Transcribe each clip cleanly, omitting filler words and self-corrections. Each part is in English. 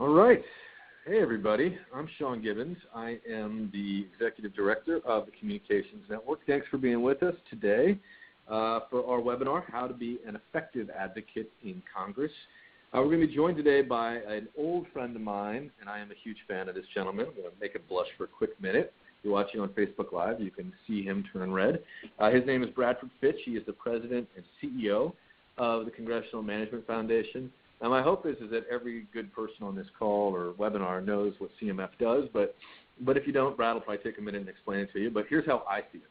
All right. Hey, everybody. I'm Sean Gibbons. I am the Executive Director of the Communications Network. Thanks for being with us today for our webinar, How to Be an Effective Advocate in Congress. We're going to be joined today by an old friend of mine, and I am a huge fan of this gentleman. I'm going to make him blush for a quick minute. If you're watching on Facebook Live, you can see him turn red. His name is Bradford Fitch. He is the President and CEO of the Congressional Management Foundation. Now, my hope is that every good person on this call or webinar knows what CMF does, but if you don't, Brad will probably take a minute and explain it to you. But here's how I see it.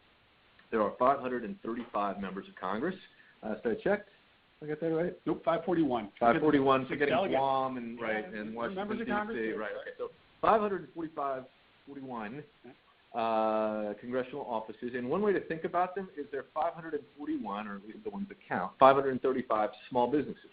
There are 535 members of Congress. So I checked. I got that right? Nope, 541. 541, forgetting Guam and Washington, D.C. Right, okay. So 541 congressional offices, and one way to think about them is there are 541, or at least the ones that count, 535 small businesses.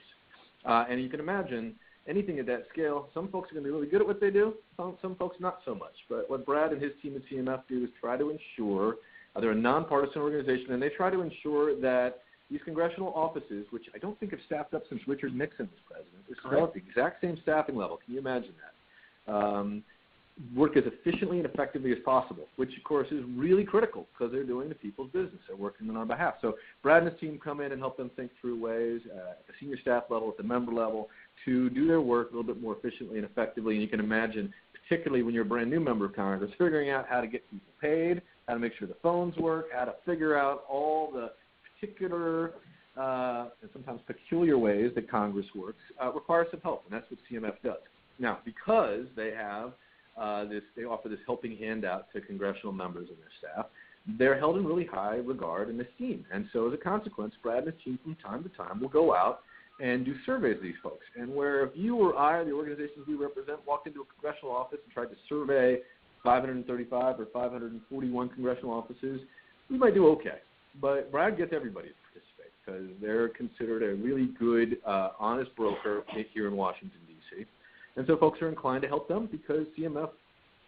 And you can imagine anything at that scale, some folks are going to be really good at what they do, some folks not so much. But what Brad and his team at CMF do is try to ensure, they're a nonpartisan organization, and they try to ensure that these congressional offices, which I don't think have staffed up since Richard Nixon was president, they're still at the exact same staffing level. Can you imagine that? Work as efficiently and effectively as possible, which, of course, is really critical because they're doing the people's business. They're working on our behalf. So Brad and his team come in and help them think through ways at the senior staff level, at the member level, to do their work a little bit more efficiently and effectively. And you can imagine, particularly when you're a brand new member of Congress, figuring out how to get people paid, how to make sure the phones work, how to figure out all the particular and sometimes peculiar ways that Congress works requires some help, and that's what CMF does. Now, because they have they offer this helping hand out to congressional members and their staff, they're held in really high regard and esteem. And so as a consequence, Brad and his team from time to time will go out and do surveys of these folks. And where if you or I or the organizations we represent walked into a congressional office and tried to survey 535 or 541 congressional offices, we might do okay. But Brad gets everybody to participate because they're considered a really good, honest broker here in Washington, D.C. And so folks are inclined to help them because CMF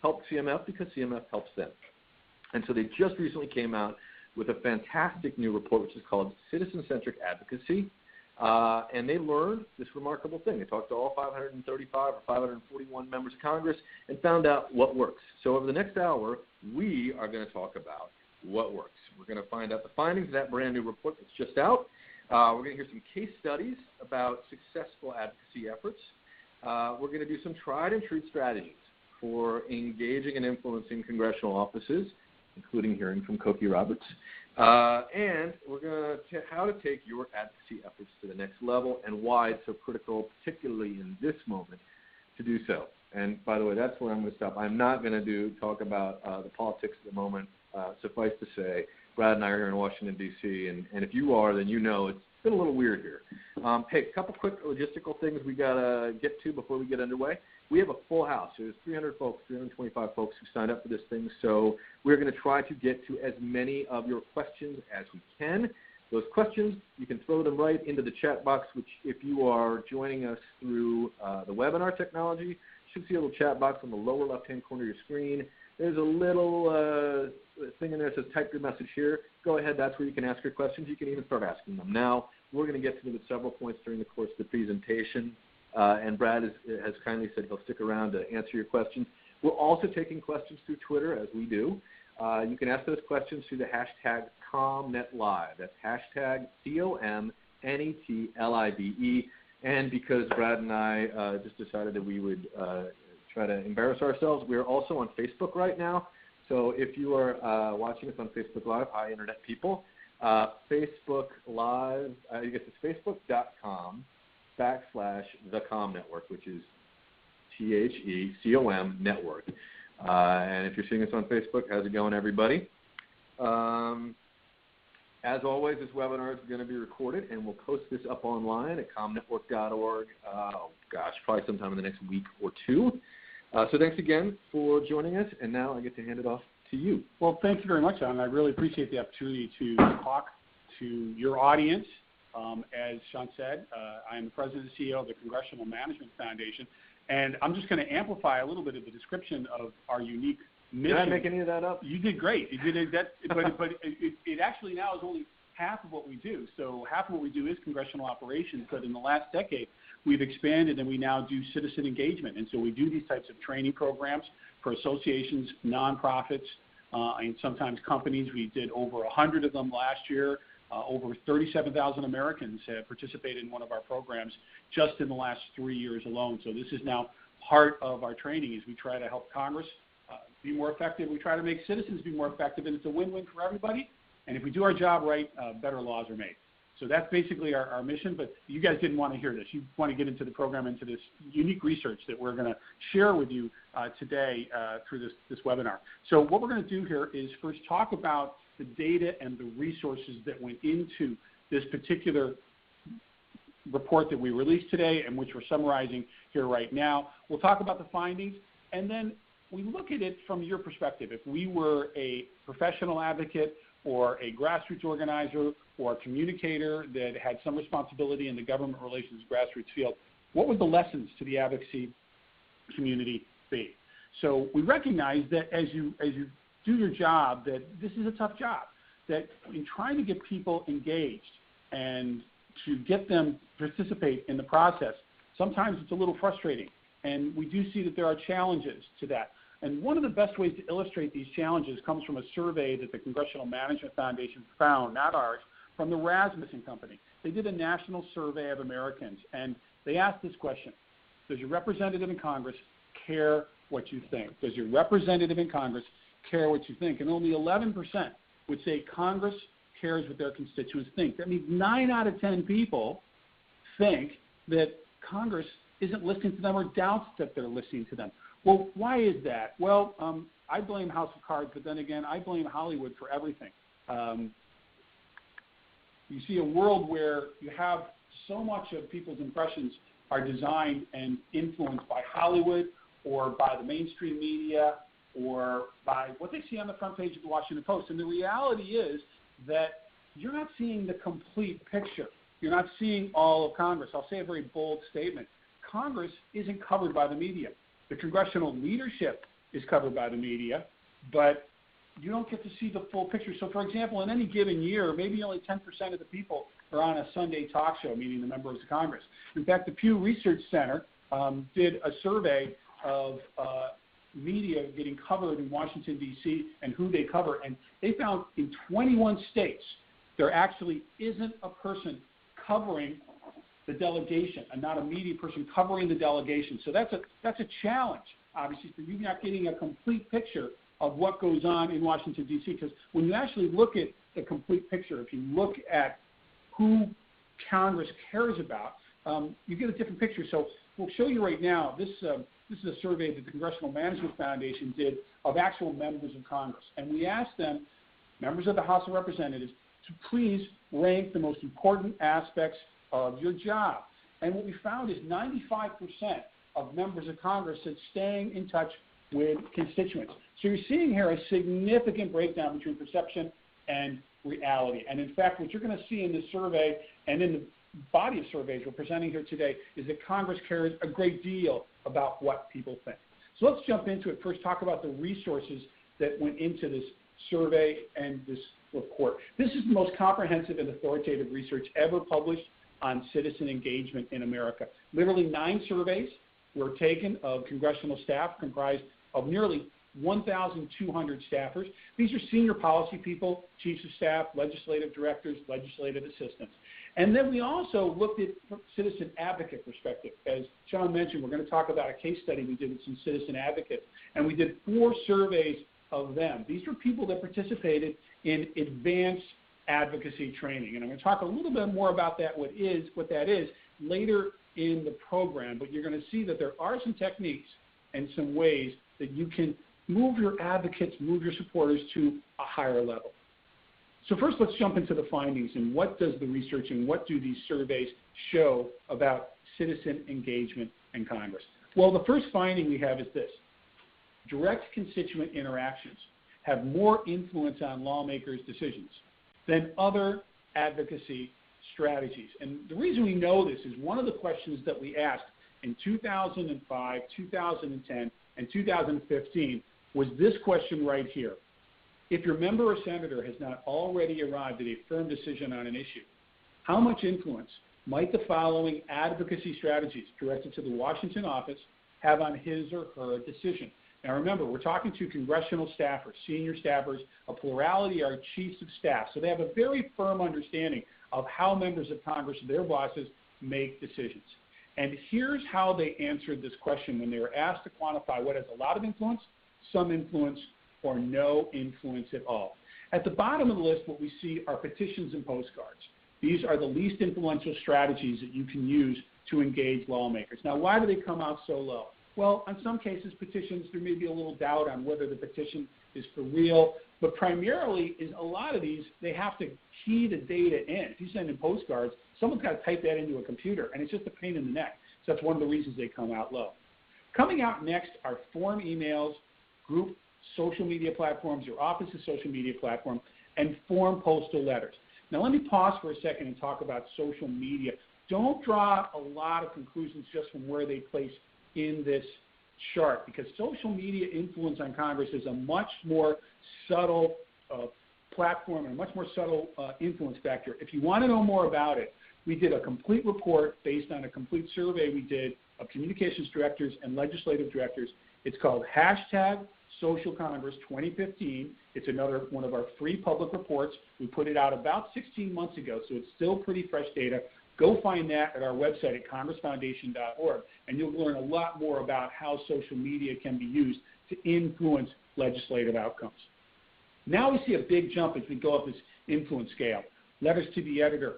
helps CMF because CMF helps them. And so they just recently came out with a fantastic new report, which is called Citizen-Centric Advocacy. And they learned this remarkable thing. They talked to all 535 or 541 members of Congress and found out what works. So over the next hour, we are going to talk about what works. We're going to find out the findings of that brand new report that's just out. We're going to hear some case studies about successful advocacy efforts. We're going to do some tried and true strategies for engaging and influencing congressional offices, including hearing from Cokie Roberts. And we're going to how to take your advocacy efforts to the next level and why it's so critical, particularly in this moment, to do so. And by the way, that's where I'm going to stop. I'm not going to talk about the politics of the moment. Suffice to say, Brad and I are here in Washington, D.C., and if you are, then you know it's been a little weird here. Hey, a couple quick logistical things we got to get to before we get underway. We have a full house. There's 300 folks, 325 folks who signed up for this thing, so we're going to try to get to as many of your questions as we can. Those questions, you can throw them right into the chat box, which if you are joining us through the webinar technology, you should see a little chat box on the lower left-hand corner of your screen. There's a little thing in there that says type your message here. Go ahead. That's where you can ask your questions. You can even start asking them now. We're going to get to them at several points during the course of the presentation, and Brad has kindly said he'll stick around to answer your questions. We're also taking questions through Twitter, as we do. You can ask those questions through the hashtag ComNetLive. That's hashtag ComNetLive. And because Brad and I just decided that we would try to embarrass ourselves, we're also on Facebook right now. So if you are watching us on Facebook Live, hi Internet people, Facebook Live, I guess it's facebook.com/thecom network, which is THECOM network. And if you're seeing us on Facebook, how's it going, everybody? As always, this webinar is going to be recorded, and we'll post this up online at comnetwork.org, probably sometime in the next week or two. So thanks again for joining us, and now I get to hand it off to you. Well, thank you very much, Sean. I really appreciate the opportunity to talk to your audience. As Sean said, I am the President and CEO of the Congressional Management Foundation, and I'm just going to amplify a little bit of the description of our unique mission. Did I make any of that up? You did great. You did that, but it actually now is only half of what we do. So half of what we do is congressional operations, but in the last decade, we've expanded and we now do citizen engagement. And so we do these types of training programs for associations, nonprofits, and sometimes companies. We did over 100 of them last year. Over 37,000 Americans have participated in one of our programs just in the last 3 years alone. So this is now part of our training as we try to help Congress be more effective. We try to make citizens be more effective, and it's a win-win for everybody. And if we do our job right, better laws are made. So that's basically our mission, but you guys didn't want to hear this. You want to get into the program, into this unique research that we're going to share with you today through this webinar. So what we're going to do here is first talk about the data and the resources that went into this particular report that we released today and which we're summarizing here right now. We'll talk about the findings, and then we look at it from your perspective. If we were a professional advocate or a grassroots organizer or a communicator that had some responsibility in the government relations grassroots field, what would the lessons to the advocacy community be? So we recognize that as you do your job, that this is a tough job, that in trying to get people engaged and to get them to participate in the process, sometimes it's a little frustrating. And we do see that there are challenges to that. And one of the best ways to illustrate these challenges comes from a survey that the Congressional Management Foundation found, not ours, from the Rasmussen Company. They did a national survey of Americans, and they asked this question: does your representative in Congress care what you think? Does your representative in Congress care what you think? And only 11% would say Congress cares what their constituents think. That means 9 out of 10 people think that Congress isn't listening to them or doubts that they're listening to them. Well, why is that? Well, I blame House of Cards, but then again, I blame Hollywood for everything. You see a world where you have so much of people's impressions are designed and influenced by Hollywood or by the mainstream media or by what they see on the front page of the Washington Post. And the reality is that you're not seeing the complete picture. You're not seeing all of Congress. I'll say a very bold statement. Congress isn't covered by the media. The congressional leadership is covered by the media, but you don't get to see the full picture. So, for example, in any given year, maybe only 10% of the people are on a Sunday talk show, meaning the members of Congress. In fact, the Pew Research Center did a survey of media getting covered in Washington, D.C., and who they cover, and they found in 21 states there actually isn't a person covering the delegation, and not a media person covering the delegation. So that's a challenge, obviously, for you not getting a complete picture of what goes on in Washington, D.C., because when you actually look at the complete picture, if you look at who Congress cares about, you get a different picture. So we'll show you right now, this is a survey that the Congressional Management Foundation did of actual members of Congress. And we asked them, members of the House of Representatives, to please rank the most important aspects of your job. And what we found is 95% of members of Congress said staying in touch with constituents. So you're seeing here a significant breakdown between perception and reality. And in fact, what you're going to see in this survey and in the body of surveys we're presenting here today is that Congress cares a great deal about what people think. So let's jump into it. First, talk about the resources that went into this survey and this report. This is the most comprehensive and authoritative research ever published on citizen engagement in America. Literally 9 surveys were taken of congressional staff comprised of nearly 1,200 staffers. These are senior policy people, chiefs of staff, legislative directors, legislative assistants. And then we also looked at citizen advocate perspective. As Sean mentioned, we're going to talk about a case study we did with some citizen advocates, and we did 4 surveys of them. These were people that participated in advanced advocacy training. And I'm going to talk a little bit more about that, what that is, later in the program. But you're going to see that there are some techniques and some ways that you can move your advocates, move your supporters to a higher level. So first, let's jump into the findings and what does the research and what do these surveys show about citizen engagement in Congress? Well, the first finding we have is this: direct constituent interactions have more influence on lawmakers' decisions than other advocacy strategies. And the reason we know this is one of the questions that we asked in 2005, 2010, and 2015 was this question right here. If your member or senator has not already arrived at a firm decision on an issue, how much influence might the following advocacy strategies directed to the Washington office have on his or her decision? Now remember, we're talking to congressional staffers, senior staffers. A plurality are chiefs of staff. So they have a very firm understanding of how members of Congress, their bosses, make decisions. And here's how they answered this question when they were asked to quantify what has a lot of influence, some influence, or no influence at all. At the bottom of the list, what we see are petitions and postcards. These are the least influential strategies that you can use to engage lawmakers. Now, why do they come out so low? Well, in some cases, petitions, there may be a little doubt on whether the petition is for real, but primarily is a lot of these, they have to key the data in. If you send in postcards, someone's got to type that into a computer, and it's just a pain in the neck. So that's one of the reasons they come out low. Coming out next are form emails, group social media platforms, your office's social media platform, and form postal letters. Now let me pause for a second and talk about social media. Don't draw a lot of conclusions just from where they place in this chart, because social media influence on Congress is a much more subtle platform and a much more subtle influence factor. If you want to know more about it, we did a complete report based on a complete survey we did of communications directors and legislative directors. It's called #SocialCongress 2015. It's another one of our free public reports. We put it out about 16 months ago, so it's still pretty fresh data. Go find that at our website at congressfoundation.org, and you'll learn a lot more about how social media can be used to influence legislative outcomes. Now we see a big jump as we go up this influence scale. Letters to the editor,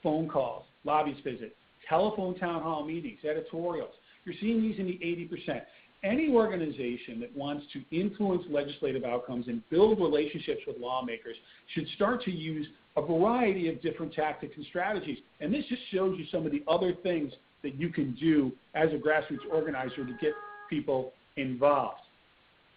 phone calls, lobbyist visits, telephone town hall meetings, editorials. You're seeing these in the 80%. Any organization that wants to influence legislative outcomes and build relationships with lawmakers should start to use a variety of different tactics and strategies. And this just shows you some of the other things that you can do as a grassroots organizer to get people involved.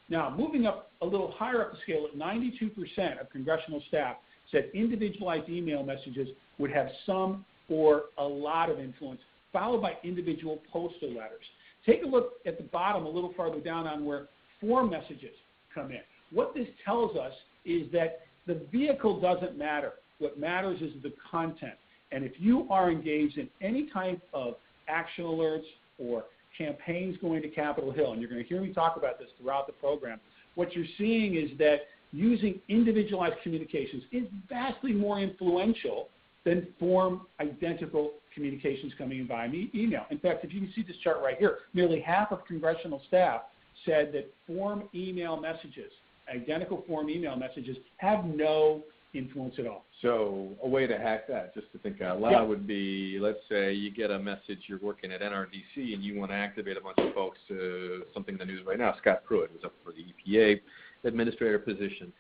Now, moving up a little higher up the scale, 92% of congressional staff said individualized email messages would have some or a lot of influence, followed by individual postal letters. Take a look at the bottom a little farther down on where form messages come in. What this tells us is that the vehicle doesn't matter. What matters is the content. And if you are engaged in any type of action alerts or campaigns going to Capitol Hill, and you're going to hear me talk about this throughout the program, what you're seeing is that using individualized communications is vastly more influential than form identical communications coming in via email. In fact, if you can see this chart right here, nearly half of congressional staff said that form email messages, identical form email messages, have no influence at all. So a way to hack that, just to think out loud, would be, let's say you get a message, you're working at NRDC, and you want to activate a bunch of folks to something in the news right now. Scott Pruitt was up for the EPA administrator position.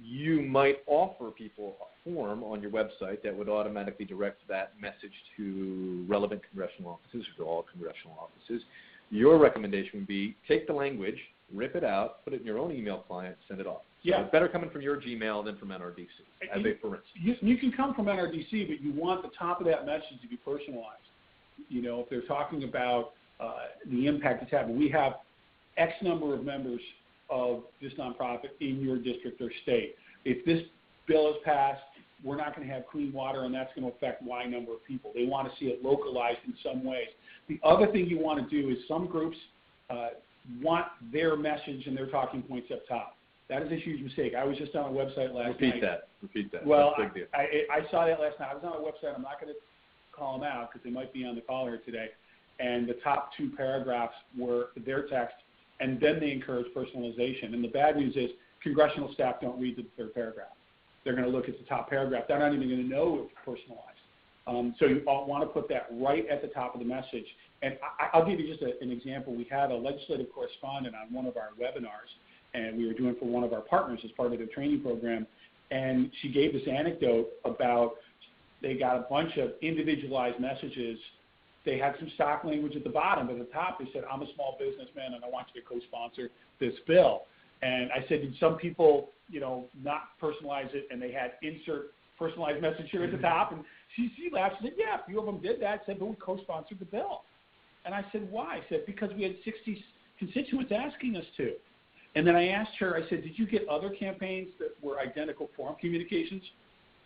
You might offer people a form on your website that would automatically direct that message to relevant congressional offices or to all congressional offices. Your recommendation would be take the language, rip it out, put it in your own email client, send it off. So it's better coming from your Gmail than from NRDC, as a for instance. You can come from NRDC, but you want the top of that message to be personalized. You know, if they're talking about the impact it's having, we have X number of members of this nonprofit in your district or state. If this bill is passed, we're not going to have clean water, and that's going to affect Y number of people. They want to see it localized in some ways. The other thing you want to do is some groups want their message and their talking points up top. That is a huge mistake. I was just on a website last night. Repeat that. Well, I saw that last night. I was on a website. I'm not going to call them out because they might be on the call here today. And the top two paragraphs were their text, and then they encourage personalization. And the bad news is congressional staff don't read the third paragraph. They're going to look at the top paragraph. They're not even going to know it's personalized. So you want to put that right at the top of the message. And I'll give you just an example. We had a legislative correspondent on one of our webinars, and we were doing for one of our partners as part of their training program. And she gave this anecdote about they got a bunch of individualized messages. They had some stock language at the bottom, but at the top they said, I'm a small businessman and I want you to co-sponsor this bill. And I said, did some people, not personalize it, and they had insert personalized message here at the top? And she laughed. She said, yeah, a few of them did that. Said, but we co-sponsored the bill. And I said, why? I said, because we had 60 constituents asking us to. And then I asked her, I said, did you get other campaigns that were identical form communications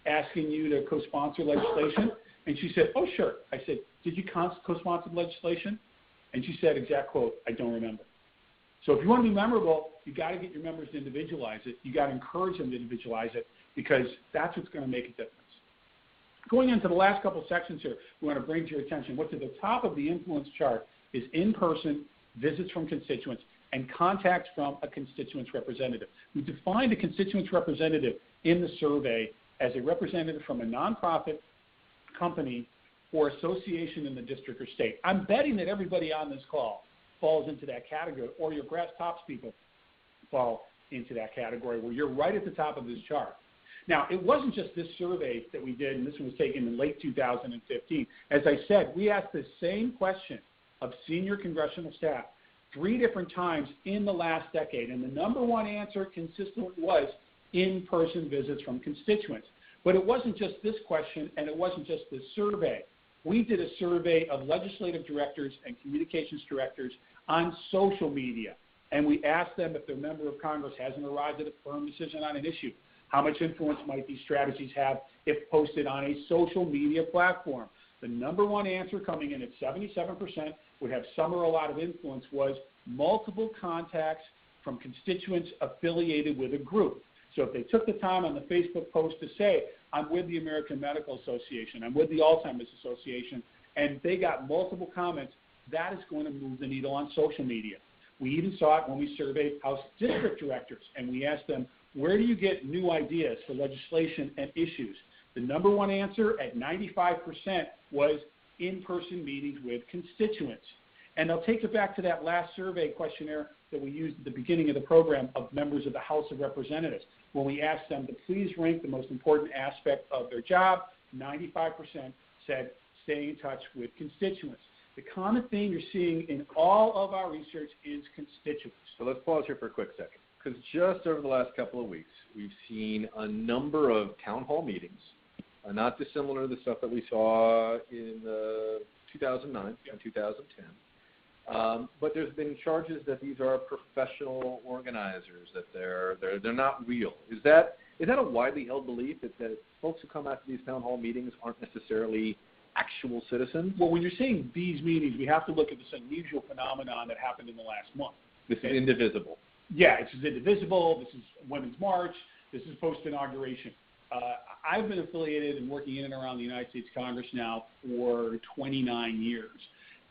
asking you to co-sponsor legislation? And she said, oh, sure. I said, did you co-sponsor legislation? And she said, exact quote, I don't remember. So if you want to be memorable, you got to get your members to individualize it. You got to encourage them to individualize it because that's what's going to make a difference. Going into the last couple sections here, we want to bring to your attention what's at the top of the influence chart is in-person visits from constituents and contacts from a constituents representative. We defined a constituents representative in the survey as a representative from a nonprofit, company, or association in the district or state. I'm betting that everybody on this call falls into that category, or your grass tops people fall into that category where you're right at the top of this chart. Now, it wasn't just this survey that we did, and this one was taken in late 2015. As I said, we asked the same question of senior congressional staff 3 different times in the last decade, and the number one answer consistently was in-person visits from constituents. But it wasn't just this question, and it wasn't just this survey. We did a survey of legislative directors and communications directors on social media, and we asked them if their member of Congress hasn't arrived at a firm decision on an issue. How much influence might these strategies have if posted on a social media platform? The number one answer coming in at 77% would have some or a lot of influence was multiple contacts from constituents affiliated with a group. So if they took the time on the Facebook post to say, I'm with the American Medical Association, I'm with the Alzheimer's Association, and they got multiple comments, that is going to move the needle on social media. We even saw it when we surveyed House district directors, and we asked them, where do you get new ideas for legislation and issues? The number one answer at 95% was in-person meetings with constituents. And I'll take it back to that last survey questionnaire that we used at the beginning of the program of members of the House of Representatives. When we asked them to please rank the most important aspect of their job, 95% said staying in touch with constituents. The common theme you're seeing in all of our research is constituents. So let's pause here for a quick second, because just over the last couple of weeks, we've seen a number of town hall meetings, not dissimilar to the stuff that we saw in 2009 and 2010. But there's been charges that these are professional organizers, that they're not real. Is that a widely held belief that folks who come out to these town hall meetings aren't necessarily actual citizens? Well, when you're saying these meetings, we have to look at this unusual phenomenon that happened in the last month. This is indivisible. Yeah, it's indivisible. This is Women's March. This is post-inauguration. I've been affiliated and working in and around the United States Congress now for 29 years.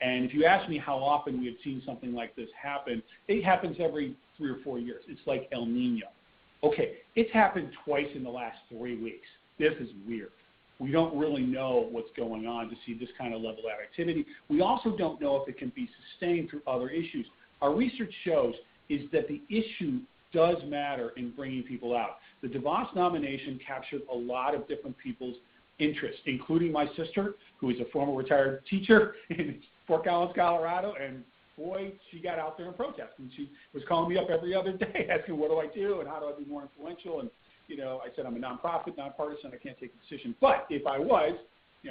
And if you ask me how often we have seen something like this happen, it happens every 3 or 4 years. It's like El Nino. Okay, it's happened twice in the last 3 weeks. This is weird. We don't really know what's going on to see this kind of level of activity. We also don't know if it can be sustained through other issues. Our research shows is that the issue does matter in bringing people out. The DeVos nomination captured a lot of different people's interests, including my sister, who is a former retired teacher in Fort Collins, Colorado, and boy, she got out there and protested. And she was calling me up every other day asking, what do I do and how do I be more influential? And, I said, I'm a nonprofit, nonpartisan, I can't take a decision. But if I was,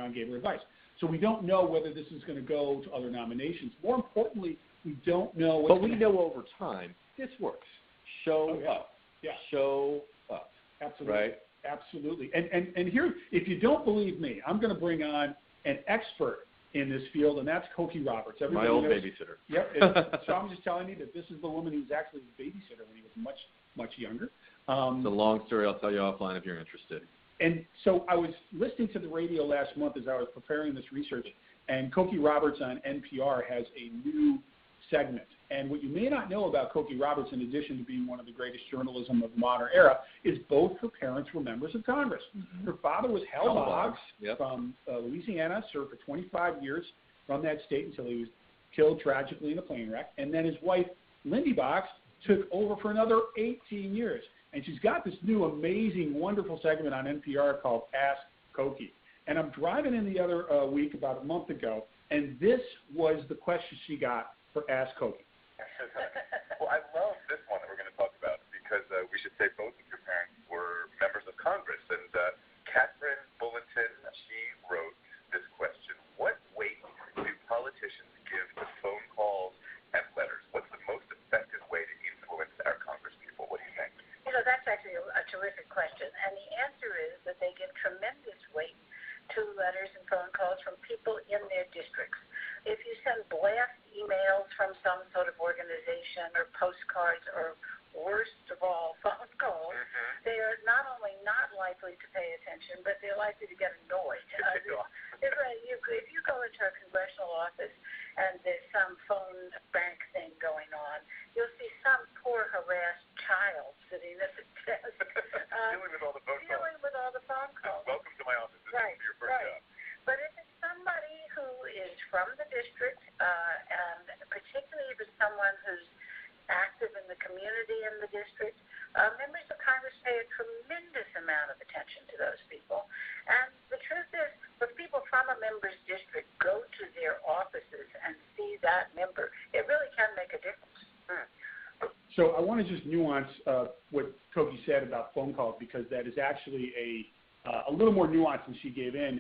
I gave her advice. So we don't know whether this is going to go to other nominations. More importantly, we don't know what's But we know over time this works. Show up. Yeah. Show up. Absolutely. Right? Absolutely. And here, if you don't believe me, I'm going to bring on an expert in this field, and that's Cokie Roberts. Everybody knows. Babysitter. Yep. So I'm just telling you that this is the woman who was actually his babysitter when he was much, much younger. It's a long story. I'll tell you offline if you're interested. And so I was listening to the radio last month as I was preparing this research, and Cokie Roberts on NPR has a new segment. And what you may not know about Cokie Roberts, in addition to being one of the greatest journalism of the modern era, is both her parents were members of Congress. Mm-hmm. Her father was Hal Boggs from Louisiana, served for 25 years from that state until he was killed tragically in a plane wreck. And then his wife, Lindy Boggs, took over for another 18 years. And she's got this new, amazing, wonderful segment on NPR called Ask Cokie. And I'm driving in the other week, about a month ago, and this was the question she got for Ask Cokie. Well, I love this one that we're going to talk about because we should say both of your parents were members of Congress. And Catherine Bulletin, she wrote this question. What weight do politicians give to phone calls and letters? What's the most effective way to influence our Congress? letters and phone calls from people in their districts. If you send blast emails from some sort of organization or postcards or, worst of all, phone calls, they are not only not likely to pay attention, but they're likely to get annoyed. If you go into a congressional office and there's some phone bank thing going on, you'll see some poor harassed child sitting at the desk. Dealing with all the phone calls. Dealing with all the phone calls. Welcome to my office. This is your first job. But if it's somebody who is from the district, and particularly if it's someone who's active in the community in the district, members of Congress pay a tremendous amount of attention to those people. And the truth is, if people from a member's district go to their offices and see that member, it really can make a difference. So I want to just nuance what Toki said about phone calls, because that is actually a little more nuance than she gave in.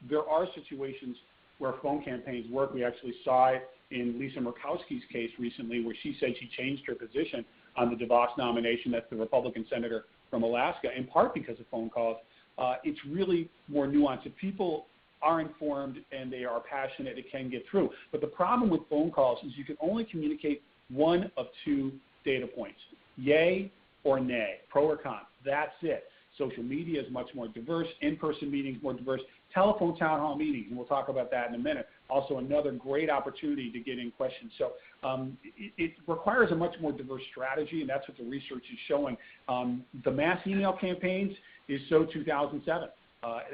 There are situations where phone campaigns work. We actually saw it in Lisa Murkowski's case recently, where she said she changed her position on the DeVos nomination. That's the Republican senator from Alaska, in part because of phone calls. It's really more nuanced. If people are informed and they are passionate, it can get through. But the problem with phone calls is you can only communicate one of two data points, yay or nay, pro or con. That's it. Social media is much more diverse. In-person meetings more diverse. Telephone town hall meetings, and we'll talk about that in a minute. Also another great opportunity to get in questions. So it requires a much more diverse strategy, and that's what the research is showing. The mass email campaigns is so 2007.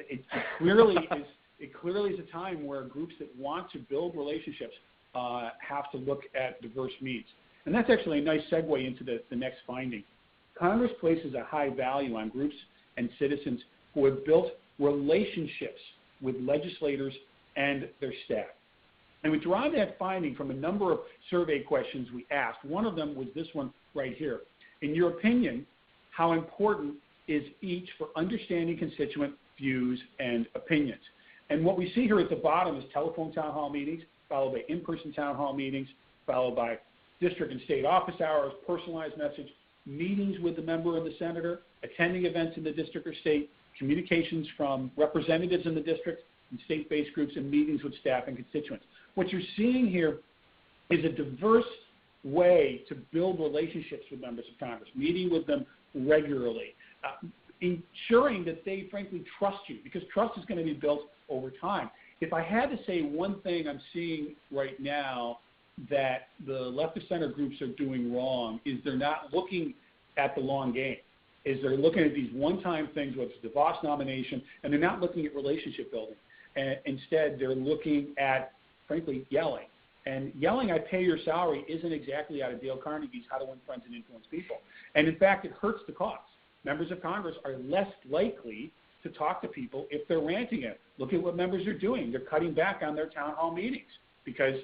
It clearly is a time where groups that want to build relationships have to look at diverse means. And that's actually a nice segue into the next finding. Congress places a high value on groups and citizens who have built relationships with legislators and their staff. And we derive that finding from a number of survey questions we asked. One of them was this one right here. In your opinion, how important is each for understanding constituent views and opinions? And what we see here at the bottom is telephone town hall meetings, followed by in-person town hall meetings, followed by district and state office hours, personalized message, meetings with the member or the senator, attending events in the district or state, communications from representatives in the district and state-based groups, and meetings with staff and constituents. What you're seeing here is a diverse way to build relationships with members of Congress, meeting with them regularly, ensuring that they frankly trust you, because trust is going to be built over time. If I had to say one thing I'm seeing right now that the left of center groups are doing wrong is they're not looking at the long game. Is they're looking at these one-time things, whether it's the DeVos nomination, and they're not looking at relationship building. And instead, they're looking at, frankly, yelling. And yelling, I pay your salary, isn't exactly out of Dale Carnegie's How to Win Friends and Influence People. And in fact, it hurts the cause. Members of Congress are less likely to talk to people if they're ranting it. Look at what members are doing. They're cutting back on their town hall meetings because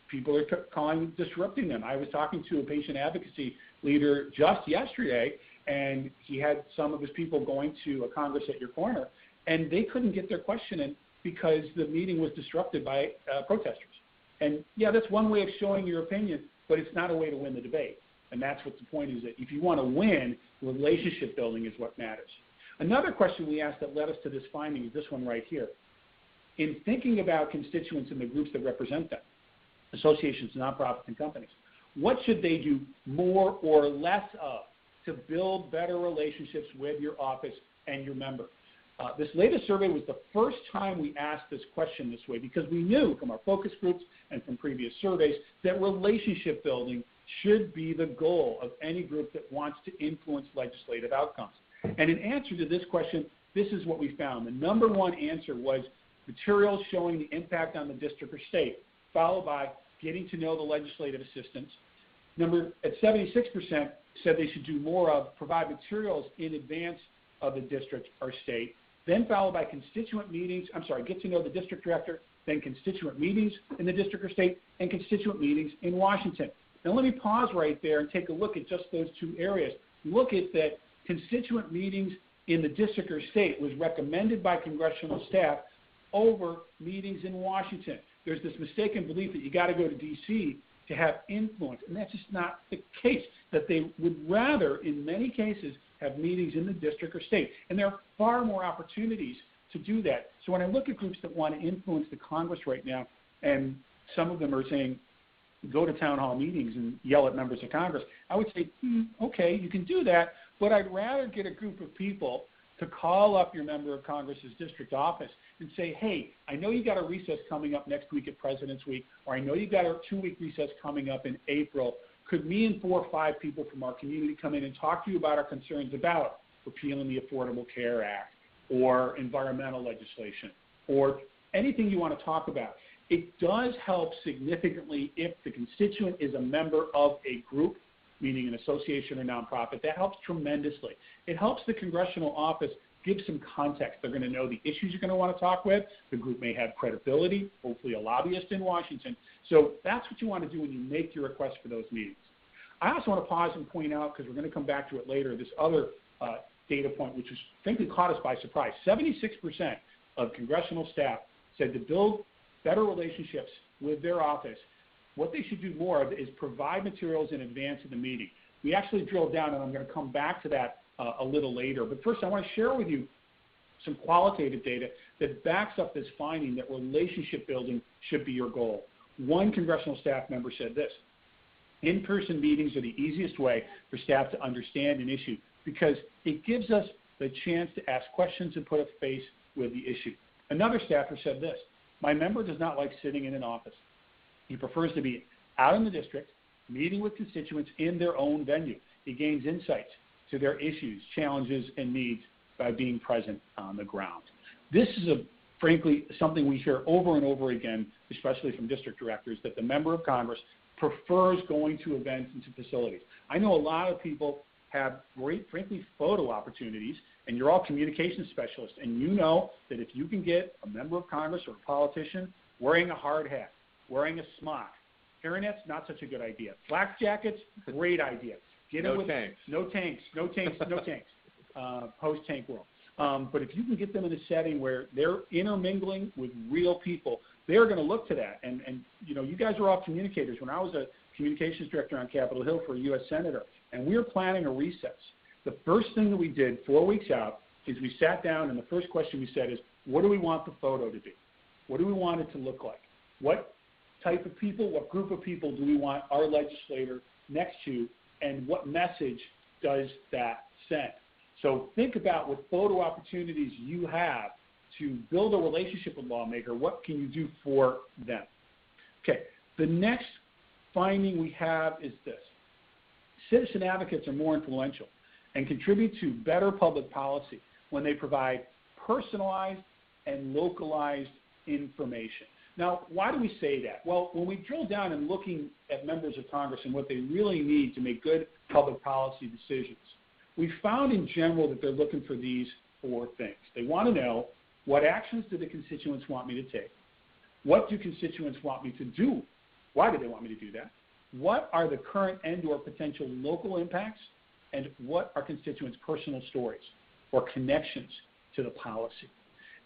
people are calling, disrupting them. I was talking to a patient advocacy leader just yesterday, and he had some of his people going to a Congress at Your Corner, and they couldn't get their question in because the meeting was disrupted by protesters. And, yeah, that's one way of showing your opinion, but it's not a way to win the debate. And that's what the point is, that if you want to win, relationship building is what matters. Another question we asked that led us to this finding is this one right here. In thinking about constituents and the groups that represent them, associations, nonprofits, and companies, what should they do more or less of to build better relationships with your office and your member? This latest survey was the first time we asked this question this way, because we knew from our focus groups and from previous surveys that relationship building should be the goal of any group that wants to influence legislative outcomes. And in answer to this question, this is what we found. The number one answer was materials showing the impact on the district or state, followed by getting to know the legislative assistants. At 76% said they should do more of provide materials in advance of the district or state, then followed by constituent meetings, get to know the district director, then constituent meetings in the district or state, and constituent meetings in Washington. Now let me pause right there and take a look at just those two areas. Look at that constituent meetings in the district or state was recommended by congressional staff over meetings in Washington. There's this mistaken belief that you got to go to D.C. to have influence, and that's just not the case, that they would rather, in many cases, have meetings in the district or state. And there are far more opportunities to do that. So So when I look at groups that want to influence the Congress right now, and some of them are saying, go to town hall meetings and yell at members of Congress, I would say, okay, you can do that, but I'd rather get a group of people to call up your member of Congress's district office and say, hey, I know you got a recess coming up next week at President's Week, or I know you got a 2-week recess coming up in April. Could me and 4 or 5 people from our community come in and talk to you about our concerns about repealing the Affordable Care Act or environmental legislation or anything you want to talk about? It does help significantly if the constituent is a member of a group, meaning an association or nonprofit. That helps tremendously. It helps the congressional office give some context. They're going to know the issues you're going to want to talk with. The group may have credibility, hopefully a lobbyist in Washington. So that's what you want to do when you make your request for those meetings. I also want to pause and point out, because we're going to come back to it later, this other data point, which was, frankly, caught us by surprise. 76% of congressional staff said to build better relationships with their office, what they should do more of is provide materials in advance of the meeting. We actually drilled down, and I'm going to come back to that a little later. But first, I want to share with you some qualitative data that backs up this finding that relationship building should be your goal. One congressional staff member said this: in-person meetings are the easiest way for staff to understand an issue because it gives us the chance to ask questions and put a face with the issue. Another staffer said this: my member does not like sitting in an office. He prefers to be out in the district, meeting with constituents in their own venue. He gains insights to their issues, challenges, and needs by being present on the ground. This is, frankly, something we hear over and over again, especially from district directors, that the member of Congress prefers going to events and to facilities. I know a lot of people have great, frankly, photo opportunities, and you're all communications specialists, and you know that if you can get a member of Congress or a politician wearing a hard hat, wearing a smock, hairnets, not such a good idea. Flak jackets, great idea. Get no tanks. No tanks. Post-tank world. But if you can get them in a setting where they're intermingling with real people, they're going to look to that. And you know, you guys are all communicators. When I was a communications director on Capitol Hill for a U.S. Senator, and we were planning a recess, the first thing that we did 4 weeks out is we sat down, and the first question we said is, what do we want the photo to be? What do we want it to look like? What type of people, what group of people do we want our legislator next to, and what message does that send? So think about what photo opportunities you have to build a relationship with a lawmaker. What can you do for them? Okay, the next finding we have is this. Citizen advocates are more influential and contribute to better public policy when they provide personalized and localized information. Now, why do we say that? Well, when we drill down and looking at members of Congress and what they really need to make good public policy decisions, we found in general that they're looking for these 4 things. They want to know, what actions do the constituents want me to take? What do constituents want me to do? Why do they want me to do that? What are the current and or potential local impacts? And what are constituents' personal stories or connections to the policy?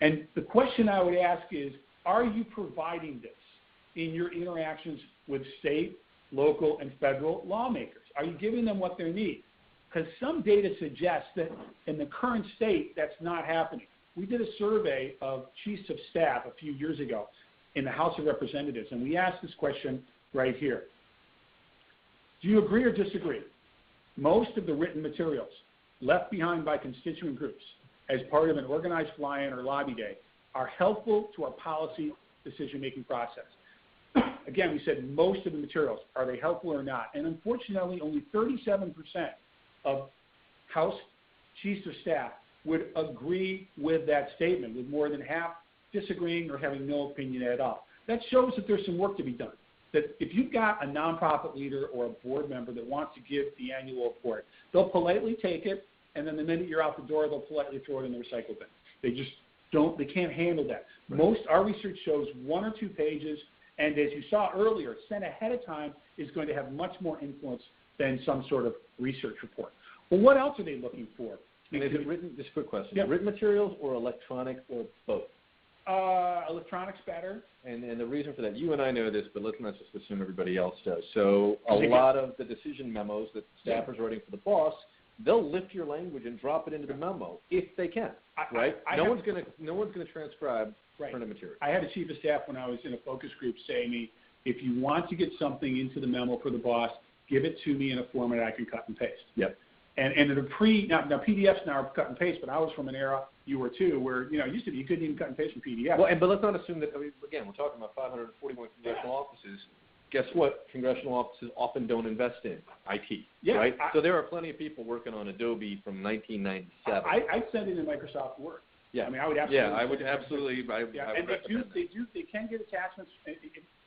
And the question I would ask is, are you providing this in your interactions with state, local, and federal lawmakers? Are you giving them what they need? Because some data suggests that in the current state, that's not happening. We did a survey of chiefs of staff a few years ago in the House of Representatives, and we asked this question right here. Do you agree or disagree? Most of the written materials left behind by constituent groups as part of an organized fly-in or lobby day are helpful to our policy decision-making process. Again, we said most of the materials, are they helpful or not? And unfortunately, only 37% of House chiefs of staff would agree with that statement, with more than half disagreeing or having no opinion at all. That shows that there's some work to be done. That if you've got a nonprofit leader or a board member that wants to give the annual report, they'll politely take it, and then the minute you're out the door, they'll politely throw it in the recycle bin. They just don't, they can't handle that. Right. Our research shows 1 or 2 pages, and as you saw earlier, sent ahead of time is going to have much more influence than some sort of research report. Well, what else are they looking for? And is it written, just a quick question, Yep. Written materials or electronic or both? Electronics better. And the reason for that, you and I know this, but let's not just assume everybody else does. So a lot of the decision memos that staffers writing for the boss they'll lift your language and drop it into the memo if they can, right? No one's going to transcribe printed material. I had a chief of staff when I was in a focus group say to me, if you want to get something into the memo for the boss, give it to me in a format I can cut and paste. Yep. And in a now PDFs now are cut and paste, but I was from an era, you were too, where it used to be you couldn't even cut and paste from PDF. Well, but let's not assume that. Again, we're talking about 541 congressional offices. Guess what? Congressional offices often don't invest in IT, right? So there are plenty of people working on Adobe from 1997. I'd send it in Microsoft Word. Yeah, I mean, I would absolutely. Yeah, I would absolutely. And they can get attachments.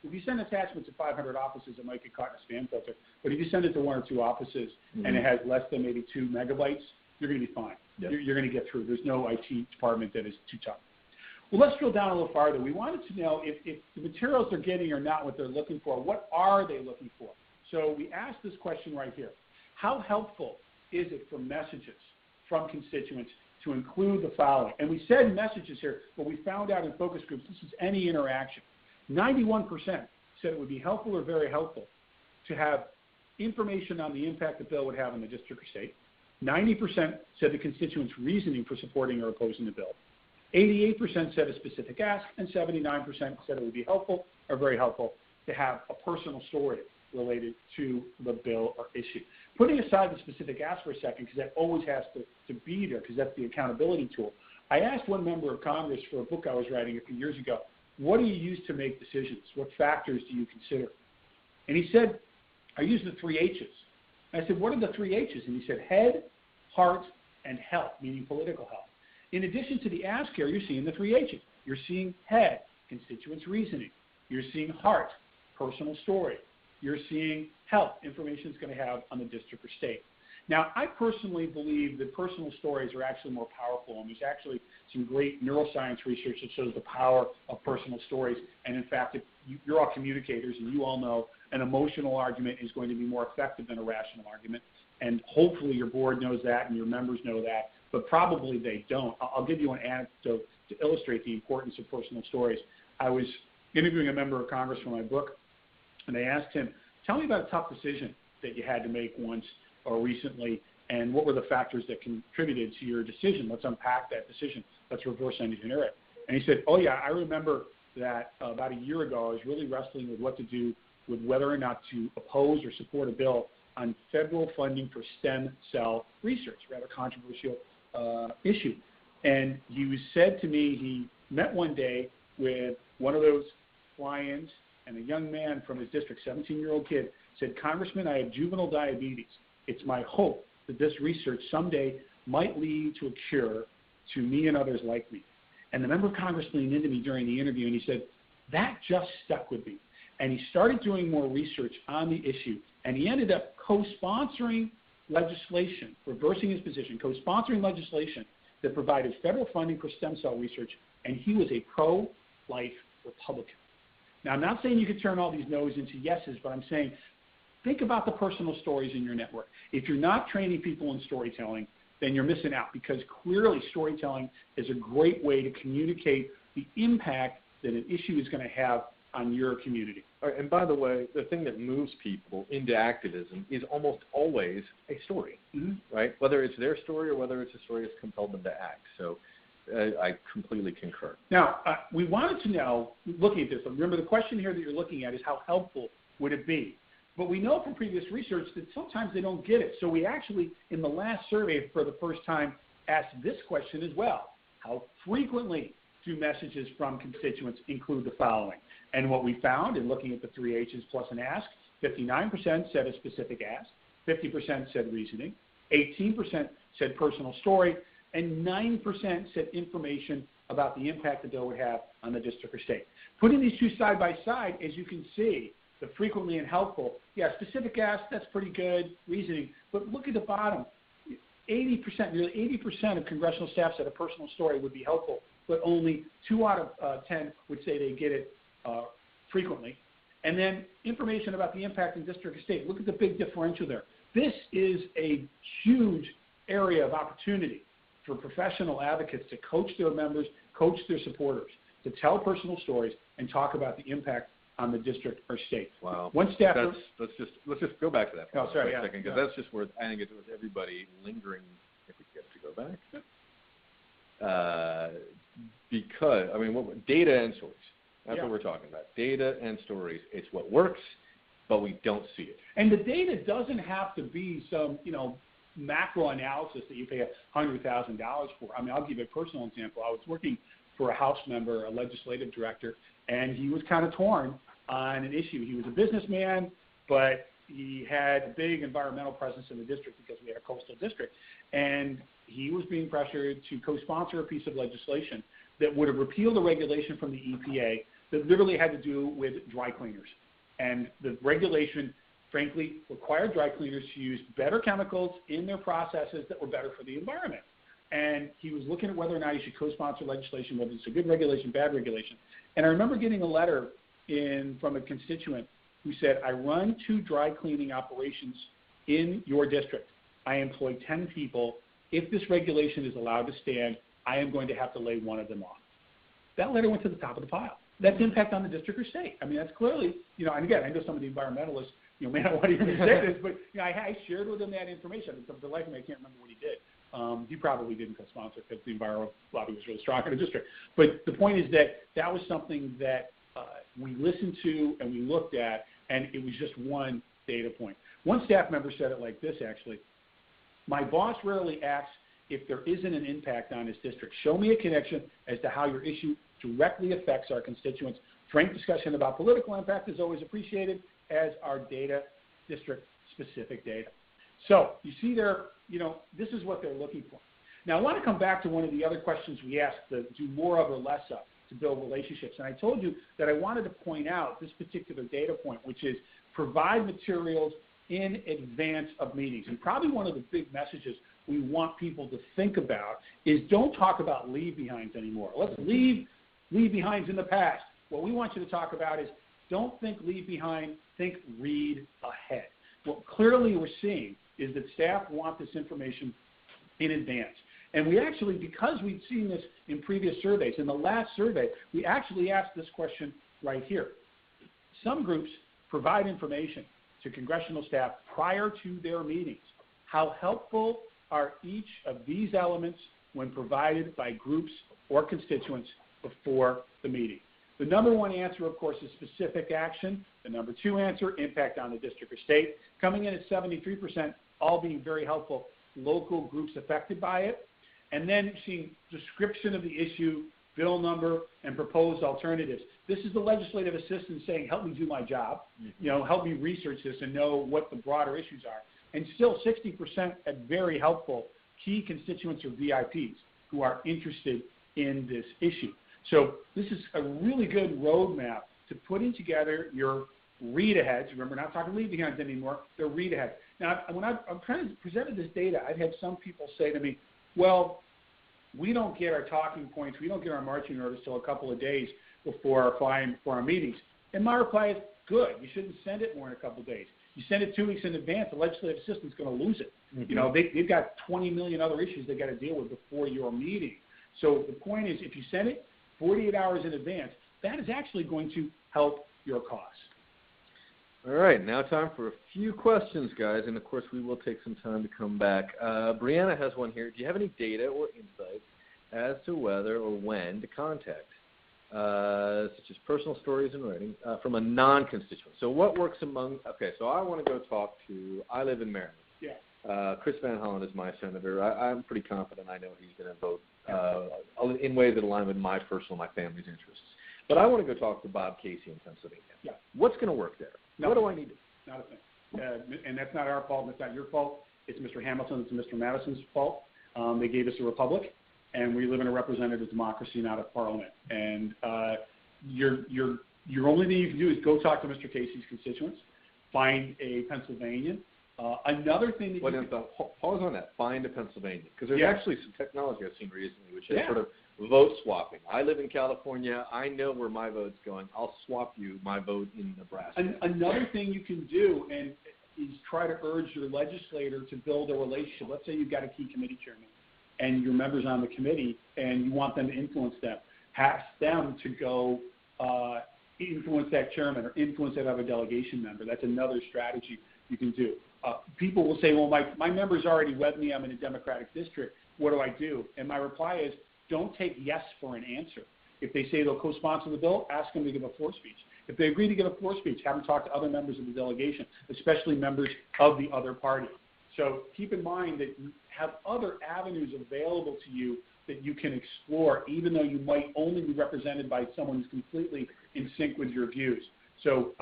If you send attachments to 500 offices, it might get caught in a spam filter. But if you send it to 1 or 2 offices and it has less than maybe 2 megabytes, you're going to be fine. Yep. You're going to get through. There's no IT department that is too tough. Well, let's drill down a little farther. We wanted to know if the materials they're getting are not what they're looking for. What are they looking for? So we asked this question right here. How helpful is it for messages from constituents to include the following? And we said messages here, but we found out in focus groups this is any interaction. 91% said it would be helpful or very helpful to have information on the impact the bill would have on the district or state. 90% said the constituents' reasoning for supporting or opposing the bill. 88% said a specific ask, and 79% said it would be helpful or very helpful to have a personal story related to the bill or issue. Putting aside the specific ask for a second, because that always has to be there, because that's the accountability tool. I asked one member of Congress for a book I was writing a few years ago, what do you use to make decisions? What factors do you consider? And he said, I use the 3 H's. I said, what are the 3 H's? And he said, head, heart, and health, meaning political health. In addition to the ask here, you're seeing the 3 H's. You're seeing head, constituents' reasoning. You're seeing heart, personal story. You're seeing health, information it's going to have on the district or state. Now, I personally believe that personal stories are actually more powerful, and there's actually some great neuroscience research that shows the power of personal stories. And in fact, you're all communicators, and you all know an emotional argument is going to be more effective than a rational argument. And hopefully your board knows that and your members know that, but probably they don't. I'll give you an anecdote to illustrate the importance of personal stories. I was interviewing a member of Congress for my book, and I asked him, tell me about a tough decision that you had to make once or recently, and what were the factors that contributed to your decision? Let's unpack that decision. Let's reverse engineer it. And he said, oh, yeah, I remember that about a year ago I was really wrestling with what to do with whether or not to oppose or support a bill on federal funding for stem cell research, rather controversial issue. And he said to me, he met one day with one of those fly-ins, and a young man from his district, 17-year-old kid, said, Congressman, I have juvenile diabetes. It's my hope that this research someday might lead to a cure to me and others like me. And the member of Congress leaned into me during the interview, and he said, that just stuck with me. And he started doing more research on the issue, and he ended up co-sponsoring legislation, reversing his position, co-sponsoring legislation that provided federal funding for stem cell research, and he was a pro-life Republican. Now, I'm not saying you could turn all these no's into yeses, but I'm saying think about the personal stories in your network. If you're not training people in storytelling, then you're missing out, because clearly storytelling is a great way to communicate the impact that an issue is going to have on your community. All right, and by the way, the thing that moves people into activism is almost always a story, right? Whether it's their story or whether it's a story that's compelled them to act. So I completely concur. Now, we wanted to know, looking at this, remember the question here that you're looking at is how helpful would it be? But we know from previous research that sometimes they don't get it. So we actually, in the last survey for the first time, asked this question as well. How frequently do messages from constituents include the following? And what we found in looking at the 3 H's plus an ask, 59% said a specific ask, 50% said reasoning, 18% said personal story, and 9% said information about the impact the bill would have on the district or state. Putting these two side by side, as you can see, the frequently and helpful, yeah, specific ask, that's pretty good, reasoning, but look at the bottom. 80%, nearly 80% of congressional staff said a personal story would be helpful, but only 2 out of 10 would say they get it frequently. And then information about the impact in district or state. Look at the big differential there. This is a huge area of opportunity for professional advocates to coach their members, coach their supporters, to tell personal stories and talk about the impact on the district or state. Wow. One staff. Let's just go back to that for sorry, a second, because that's just worth. I think it's worth everybody lingering if we get to go back. Because data and stories. That's what we're talking about. Data and stories. It's what works, but we don't see it. And the data doesn't have to be some macro analysis that you pay $100,000 for. I'll give you a personal example. I was working for a House member, a legislative director, and he was kind of torn on an issue. He was a businessman, but he had a big environmental presence in the district because we had a coastal district, and he was being pressured to co-sponsor a piece of legislation that would have repealed a regulation from the EPA that literally had to do with dry cleaners. And the regulation, frankly, required dry cleaners to use better chemicals in their processes that were better for the environment. And he was looking at whether or not he should co-sponsor legislation, whether it's a good regulation, bad regulation. And I remember getting a letter from a constituent who said, I run 2 dry cleaning operations in your district. I employ 10 people. If this regulation is allowed to stand, I am going to have to lay one of them off. That letter went to the top of the pile. That's impact on the district or state. That's clearly, and again, I know some of the environmentalists, may not want to hear me say this, but I shared with him that information. For the life of me, I can't remember what he did. He probably didn't co-sponsor because the environmental lobby was really strong in the district. But the point is that was something that we listened to and we looked at, and it was just one data point. One staff member said it like this, actually. My boss rarely asks if there isn't an impact on his district. Show me a connection as to how your issue directly affects our constituents. Frank discussion about political impact is always appreciated, as our data, district-specific data. So you see there, this is what they're looking for. Now, I want to come back to one of the other questions we asked, to do more of or less of, to build relationships. And I told you that I wanted to point out this particular data point, which is provide materials in advance of meetings. And probably one of the big messages we want people to think about is don't talk about leave-behinds anymore. Let's leave leave-behinds in the past. What we want you to talk about is don't think leave behind, think read ahead. What clearly we're seeing is that staff want this information in advance. And we actually, because we've seen this in previous surveys, in the last survey, we actually asked this question right here. Some groups provide information to congressional staff prior to their meetings. How helpful are each of these elements when provided by groups or constituents before the meeting? The number one answer, of course, is specific action. The number 2 answer, impact on the district or state. Coming in at 73%, all being very helpful, local groups affected by it. And then seeing description of the issue, bill number, and proposed alternatives. This is the legislative assistant saying, help me do my job, help me research this and know what the broader issues are. And still 60% at very helpful key constituents or VIPs who are interested in this issue. So this is a really good roadmap to putting together your read-aheads. Remember, we're not talking leave-behinds anymore. They're read-aheads. Now, when I'm trying to present this data, I've had some people say to me, well, we don't get our talking points, we don't get our marching orders till a couple of days before our meetings. And my reply is, good. You shouldn't send it more than a couple of days. You send it 2 weeks in advance, the legislative assistant's going to lose it. Mm-hmm. They've got 20 million other issues they've got to deal with before your meeting. So the point is, if you send it 48 hours in advance, that is actually going to help your cause. All right, now time for a few questions, guys, and of course we will take some time to come back. Brianna has one here. Do you have any data or insights as to whether or when to contact, such as personal stories and writing, from a non-constituent? So what works among, okay, so I want to go talk to, I live in Maryland. Yeah. Chris Van Hollen is my senator. I'm pretty confident I know he's going to vote in ways that align with my personal, my family's interests. But I want to go talk to Bob Casey in Pennsylvania. Yeah. What's going to work there? No. What do I need to do? Not a thing. And that's not our fault. That's not your fault. It's Mr. Hamilton's and Mr. Madison's fault. They gave us a republic, and we live in a representative democracy, not a parliament. And your only thing you can do is go talk to Mr. Casey's constituents, find a Pennsylvanian. Another thing that pause on that. Find a Pennsylvanian, because there's actually some technology I've seen recently, which is sort of vote swapping. I live in California. I know where my vote's going. I'll swap you my vote in Nebraska. Another thing you can do is try to urge your legislator to build a relationship. Let's say you've got a key committee chairman and your members on the committee and you want them to influence them. Ask them to go influence that chairman or influence that other delegation member. That's another strategy you can do. People will say, well, my members already web me. I'm in a Democratic district. What do I do? And my reply is, don't take yes for an answer. If they say they'll co-sponsor the bill, ask them to give a floor speech. If they agree to give a floor speech, have them talk to other members of the delegation, especially members of the other party. So keep in mind that you have other avenues available to you that you can explore, even though you might only be represented by someone who's completely in sync with your views. So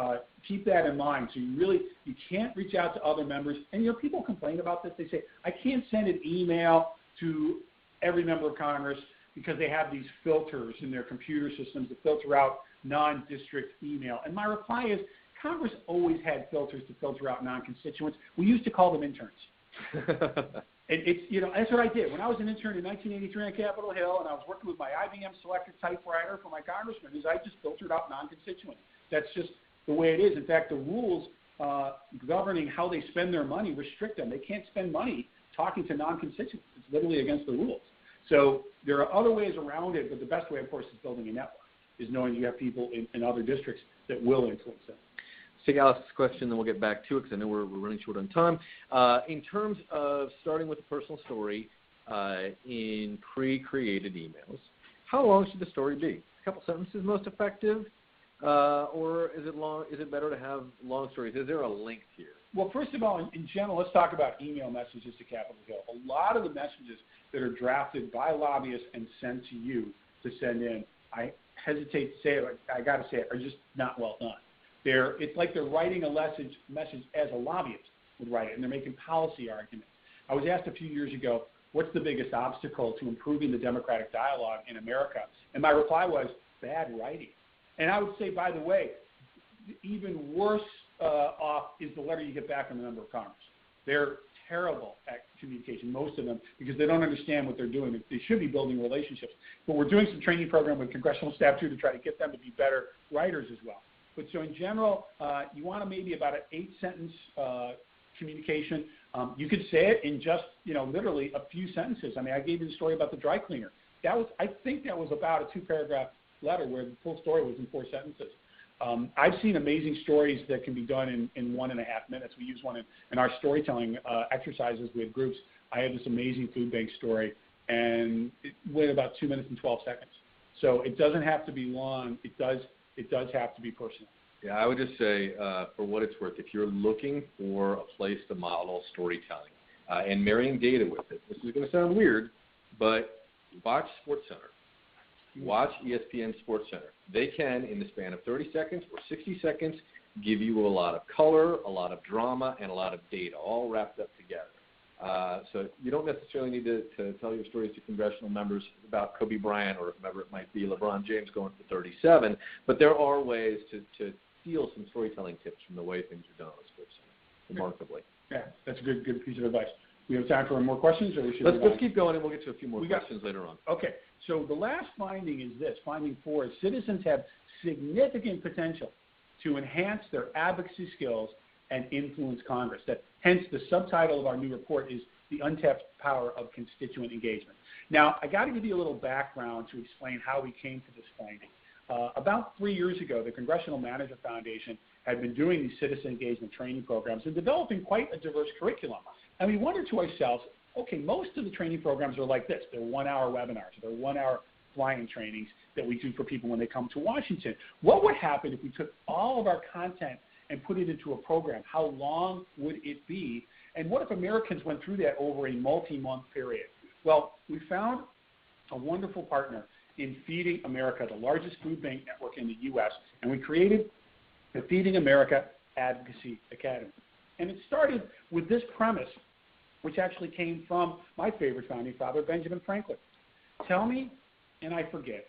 keep that in mind. So you can't reach out to other members. And, people complain about this. They say, I can't send an email to every member of Congress because they have these filters in their computer systems that filter out non-district email. And my reply is, Congress always had filters to filter out non-constituents. We used to call them interns. That's what I did. When I was an intern in 1983 on Capitol Hill and I was working with my IBM Selector typewriter for my congressman, I just filtered out non-constituents. That's just the way it is. In fact, the rules governing how they spend their money restrict them. They can't spend money talking to non-constituents. It's literally against the rules. So there are other ways around it, but the best way, of course, is building a network, is knowing you have people in other districts that will influence them. Take Alex's question, then we'll get back to it because I know we're running short on time. In terms of starting with a personal story in pre-created emails, how long should the story be? A couple sentences most effective, or is it better to have long stories? Is there a length here? Well, first of all, in general, let's talk about email messages to Capitol Hill. A lot of the messages that are drafted by lobbyists and sent to you to send in, I hesitate to say it, I got to say it, are just not well done. It's like they're writing a message as a lobbyist would write it, and they're making policy arguments. I was asked a few years ago, what's the biggest obstacle to improving the democratic dialogue in America? And my reply was, bad writing. And I would say, by the way, even worse off is the letter you get back from a member of Congress. They're terrible at communication, most of them, because they don't understand what they're doing. They should be building relationships. But we're doing some training program with congressional staff, too, to try to get them to be better writers as well. But so in general, you want maybe about an 8-sentence communication. You could say it in just, literally a few sentences. I mean, I gave you the story about the dry cleaner. I think that was about a 2-paragraph letter where the full story was in 4 sentences. I've seen amazing stories that can be done in 1.5 minutes. We use one in our storytelling exercises with groups. I had this amazing food bank story, and it went about 2 minutes and 12 seconds. So it doesn't have to be long. It does have to be personal. Yeah, I would just say, for what it's worth, if you're looking for a place to model storytelling and marrying data with it, this is going to sound weird, but watch SportsCenter. Watch ESPN SportsCenter. They can, in the span of 30 seconds or 60 seconds, give you a lot of color, a lot of drama, and a lot of data, all wrapped up together. So you don't necessarily need to tell your stories to congressional members about Kobe Bryant or whoever it might be, LeBron James going for 37, but there are ways to steal some storytelling tips from the way things are done on SportsCenter, remarkably. Yeah, that's a good piece of advice. We have time for more questions, or we should let's keep going, and we'll get to a few more questions later on. Okay, so the last finding is this. Finding 4 is citizens have significant potential to enhance their advocacy skills and influence Congress. Hence, the subtitle of our new report is The Untapped Power of Constituent Engagement. Now, I got to give you a little background to explain how we came to this finding. About 3 years ago, the Congressional Management Foundation had been doing these citizen engagement training programs and developing quite a diverse curriculum. And we wondered to ourselves, okay, most of the training programs are like this. They're 1-hour webinars. They're 1-hour flying trainings that we do for people when they come to Washington. What would happen if we took all of our content and put it into a program? How long would it be? And what if Americans went through that over a multi-month period? Well, we found a wonderful partner in Feeding America, the largest food bank network in the U.S., and we created the Feeding America Advocacy Academy. And it started with this premise, which actually came from my favorite founding father, Benjamin Franklin. Tell me, and I forget.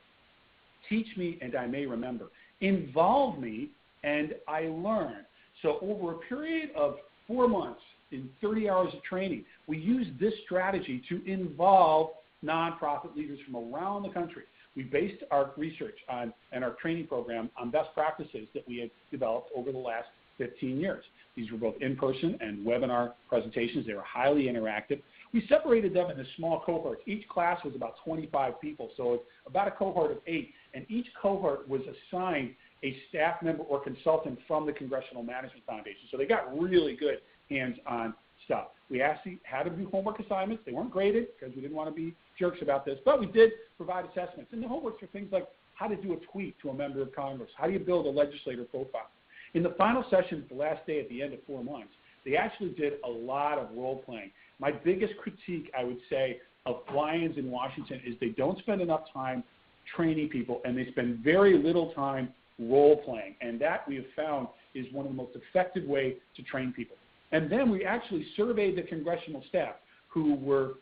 Teach me, and I may remember. Involve me, and I learn. So over a period of 4 months, in 30 hours of training, we used this strategy to involve nonprofit leaders from around the country. We based our research and our training program on best practices that we had developed over the last 15 years. These were both in-person and webinar presentations. They were highly interactive. We separated them into small cohorts. Each class was about 25 people, so it's about a cohort of 8. and each cohort was assigned a staff member or consultant from the Congressional Management Foundation. So they got really good hands-on stuff. We actually had them do homework assignments. They weren't graded because we didn't want to be jerks about this, but we did provide assessments. And the homeworks are things like how to do a tweet to a member of Congress, how do you build a legislator profile. In the final session, the last day at the end of 4 months, they actually did a lot of role-playing. My biggest critique, I would say, of fly-ins in Washington is they don't spend enough time training people, and they spend very little time role-playing. And that, we have found, is one of the most effective ways to train people. And then we actually surveyed the congressional staff who were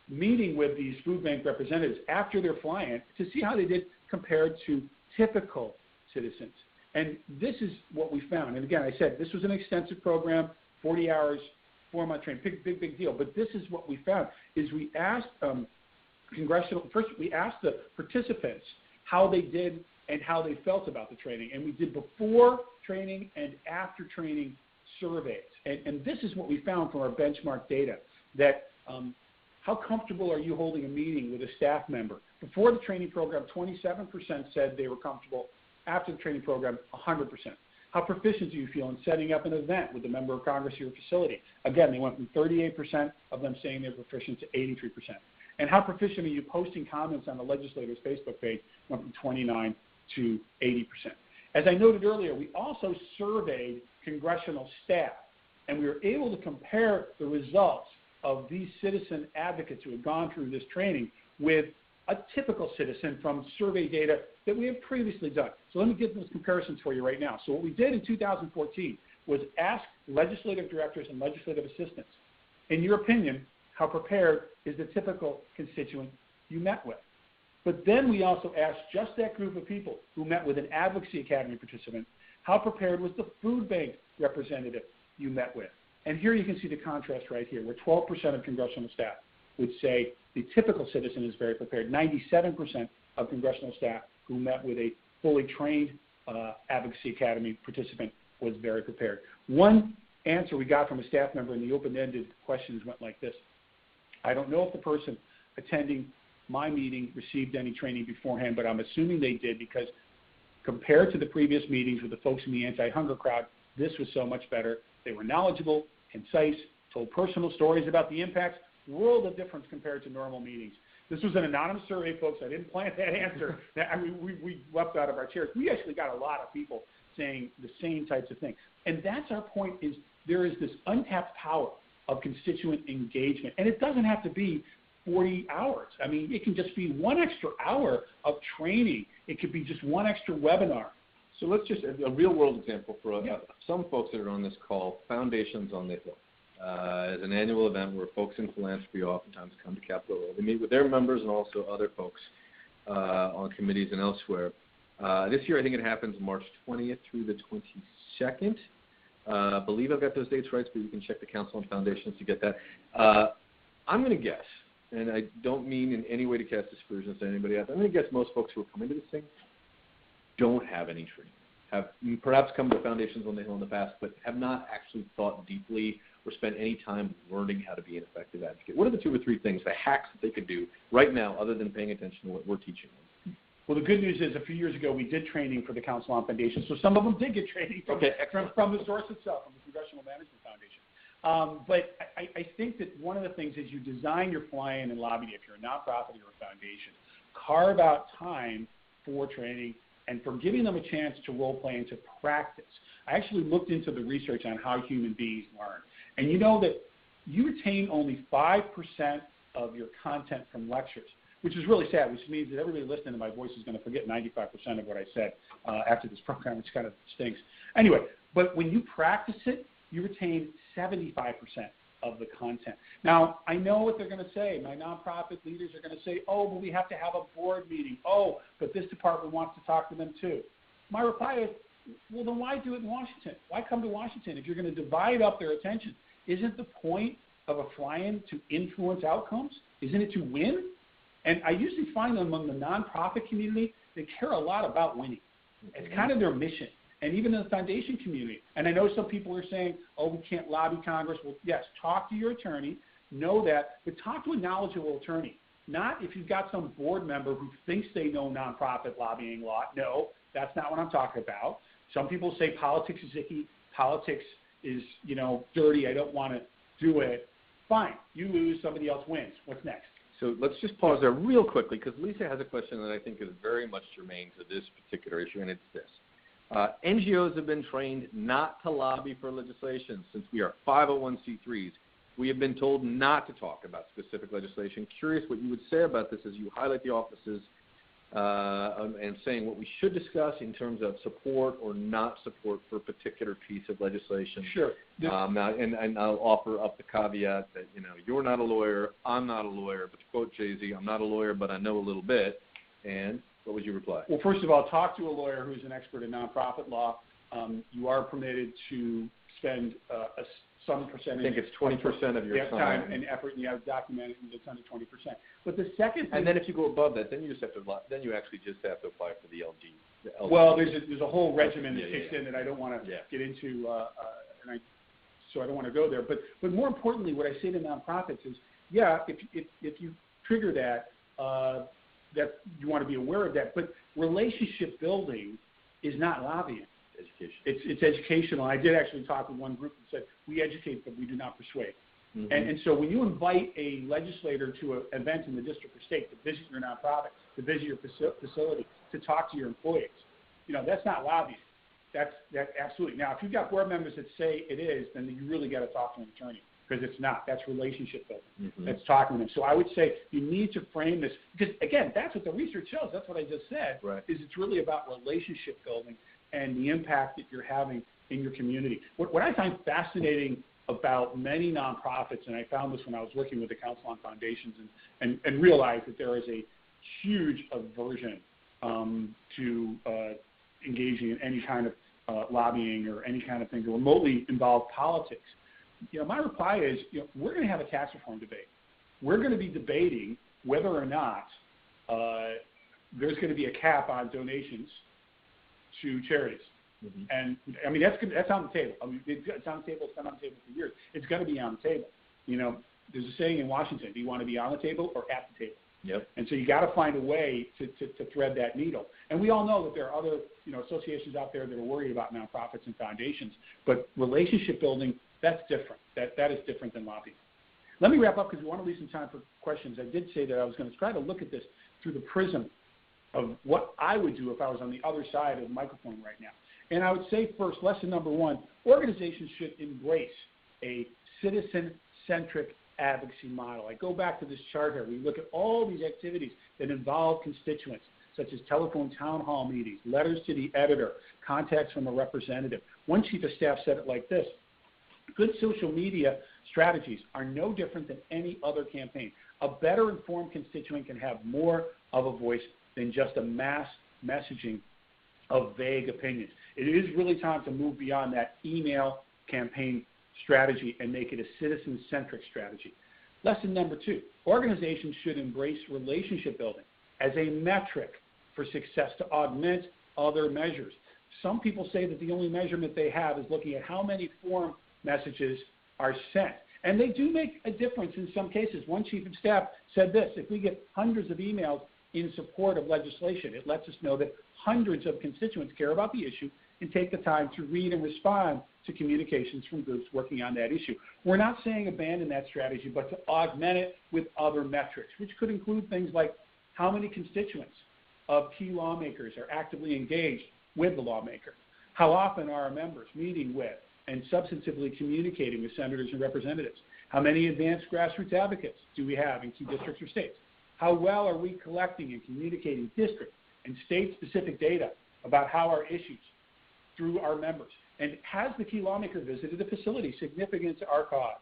meeting with these food bank representatives after their fly-in to see how they did compared to typical citizens. And this is what we found. And again, I said this was an extensive program, 40 hours, 4-month training, big deal. But this is what we found, is we asked we asked the participants how they did and how they felt about the training. And we did before training and after training surveys. And this is what we found from our benchmark data, that how comfortable are you holding a meeting with a staff member? Before the training program, 27% said they were comfortable. After the training program, 100%. How proficient do you feel in setting up an event with a member of Congress at your facility? Again, they went from 38% of them saying they're proficient to 83%. And how proficient are you posting comments on the legislator's Facebook page? Went from 29 to 80%. As I noted earlier, we also surveyed congressional staff, and we were able to compare the results of these citizen advocates who had gone through this training with a typical citizen from survey data that we have previously done. So let me give those comparisons for you right now. So what we did in 2014 was ask legislative directors and legislative assistants, in your opinion, how prepared is the typical constituent you met with? But then we also asked just that group of people who met with an Advocacy Academy participant, how prepared was the food bank representative you met with? And here you can see the contrast right here, where 12% of congressional staff would say the typical citizen is very prepared. 97% of congressional staff who met with a fully trained Advocacy Academy participant was very prepared. One answer we got from a staff member in the open-ended questions went like this: I don't know if the person attending my meeting received any training beforehand, but I'm assuming they did, because compared to the previous meetings with the folks in the anti-hunger crowd, this was so much better. They were knowledgeable, concise, told personal stories about the impacts, world of difference compared to normal meetings. This was an anonymous survey, folks. I didn't plant that answer. We leapt out of our chairs. We actually got a lot of people saying the same types of things. And that's our point, is there is this untapped power of constituent engagement. And it doesn't have to be 40 hours. I mean, it can just be 1 extra hour of training. It could be just 1 extra webinar. So let's just, a real-world example for some folks that are on this call, Foundations on the Hill. As an annual event where folks in philanthropy oftentimes come to Capitol Hill. They meet with their members and also other folks on committees and elsewhere. This year, I think it happens March 20th through the 22nd. I believe I've got those dates right, but you can check the Council on Foundations to get that. I'm going to guess, and I don't mean in any way to cast aspersions on anybody else, I'm going to guess most folks who are coming to this thing don't have any training, have perhaps come to Foundations on the Hill in the past, but have not actually thought deeply or spent any time learning how to be an effective advocate. What are the 2 or 3 things, the hacks that they could do right now other than paying attention to what we're teaching them? Well, the good news is a few years ago we did training for the Council on Foundations, so some of them did get training from the source itself, from the Congressional Management Foundation. But I think that one of the things is you design your fly-in and lobby day. If you're a nonprofit or a foundation, carve out time for training and for giving them a chance to role-play and to practice. I actually looked into the research on how human beings learn. And you know that you retain only 5% of your content from lectures, which is really sad, which means that everybody listening to my voice is going to forget 95% of what I said after this program, which kind of stinks. Anyway, but when you practice it, you retain 75% of the content. Now, I know what they're going to say. My nonprofit leaders are going to say, oh, but we have to have a board meeting. Oh, but this department wants to talk to them too. My reply is, well, then why do it in Washington? Why come to Washington if you're going to divide up their attention? Isn't the point of a fly-in to influence outcomes? Isn't it to win? And I usually find them among the nonprofit community, they care a lot about winning. It's kind of their mission. And even in the foundation community. And I know some people are saying, oh, we can't lobby Congress. Well, yes, talk to your attorney, know that, but talk to a knowledgeable attorney. not if you've got some board member who thinks they know nonprofit lobbying law. No, that's not what I'm talking about. Some people say politics is icky, politics is, dirty, I don't want to do it. Fine, you lose, somebody else wins. What's next? So let's just pause there real quickly because Lisa has a question that I think is very much germane to this particular issue, and it's this. NGOs have been trained not to lobby for legislation since we are 501c3s. We have been told not to talk about specific legislation. Curious what you would say about this as you highlight the offices and saying what we should discuss in terms of support or not support for a particular piece of legislation. Sure. Now, and I'll offer up the caveat that, you're not a lawyer, I'm not a lawyer, but to quote Jay-Z, I'm not a lawyer, but I know a little bit. And what would you reply? Well, first of all, talk to a lawyer who's an expert in nonprofit law. You are permitted to spend some percentage. I think it's 20% of your time and effort, and you have documented that's under 20%. But the second thing, and then if you go above that, then you actually just have to apply for the LG. Well, there's a whole regimen that kicks in that I don't want to get into, so I don't want to go there. But more importantly, what I say to nonprofits is, if you trigger that, that you want to be aware of that. But relationship building is not lobbying. Education. It's educational. I did actually talk with one group that said, we educate, but we do not persuade. Mm-hmm. And so when you invite a legislator to an event in the district or state to visit your nonprofit, to visit your facility, to talk to your employees, that's not lobbying. That's absolutely. Now, if you've got board members that say it is, then you really got to talk to an attorney because it's not. That's relationship building. Mm-hmm. That's talking to them. So I would say you need to frame this because, again, that's what the research shows. That's what I just said, right. Is it's really about relationship building and the impact that you're having in your community. What I find fascinating about many nonprofits, and I found this when I was working with the Council on Foundations and realized that there is a huge aversion to engaging in any kind of lobbying or any kind of thing to remotely involve politics. My reply is, we're going to have a tax reform debate. We're going to be debating whether or not there's going to be a cap on donations to charities. Mm-hmm. And, that's on the table. It's on the table. It's been on the table for years. It's going to be on the table. There's a saying in Washington, do you want to be on the table or at the table? Yep. And so you got to find a way to thread that needle. And we all know that there are other, associations out there that are worried about nonprofits and foundations. But relationship building, that's different. That is different than lobbying. Let me wrap up because we want to leave some time for questions. I did say that I was going to try to look at this through the prism of what I would do if I was on the other side of the microphone right now. And I would say first, lesson number one, organizations should embrace a citizen-centric advocacy model. I go back to this chart here. We look at all these activities that involve constituents, such as telephone town hall meetings, letters to the editor, contacts from a representative. One chief of staff said it like this: good social media strategies are no different than any other campaign. A better informed constituent can have more of a voice than just a mass messaging of vague opinions. It is really time to move beyond that email campaign strategy and make it a citizen-centric strategy. Lesson number two, organizations should embrace relationship building as a metric for success to augment other measures. Some people say that the only measurement they have is looking at how many form messages are sent. And they do make a difference in some cases. One chief of staff said this: if we get hundreds of emails in support of legislation, it lets us know that hundreds of constituents care about the issue and take the time to read and respond to communications from groups working on that issue. We're not saying abandon that strategy, but to augment it with other metrics, which could include things like how many constituents of key lawmakers are actively engaged with the lawmaker, how often are our members meeting with and substantively communicating with senators and representatives, how many advanced grassroots advocates do we have in key districts or states, how well are we collecting and communicating district and state-specific data about how our issues through our members, and has the key lawmaker visited a facility significant to our cause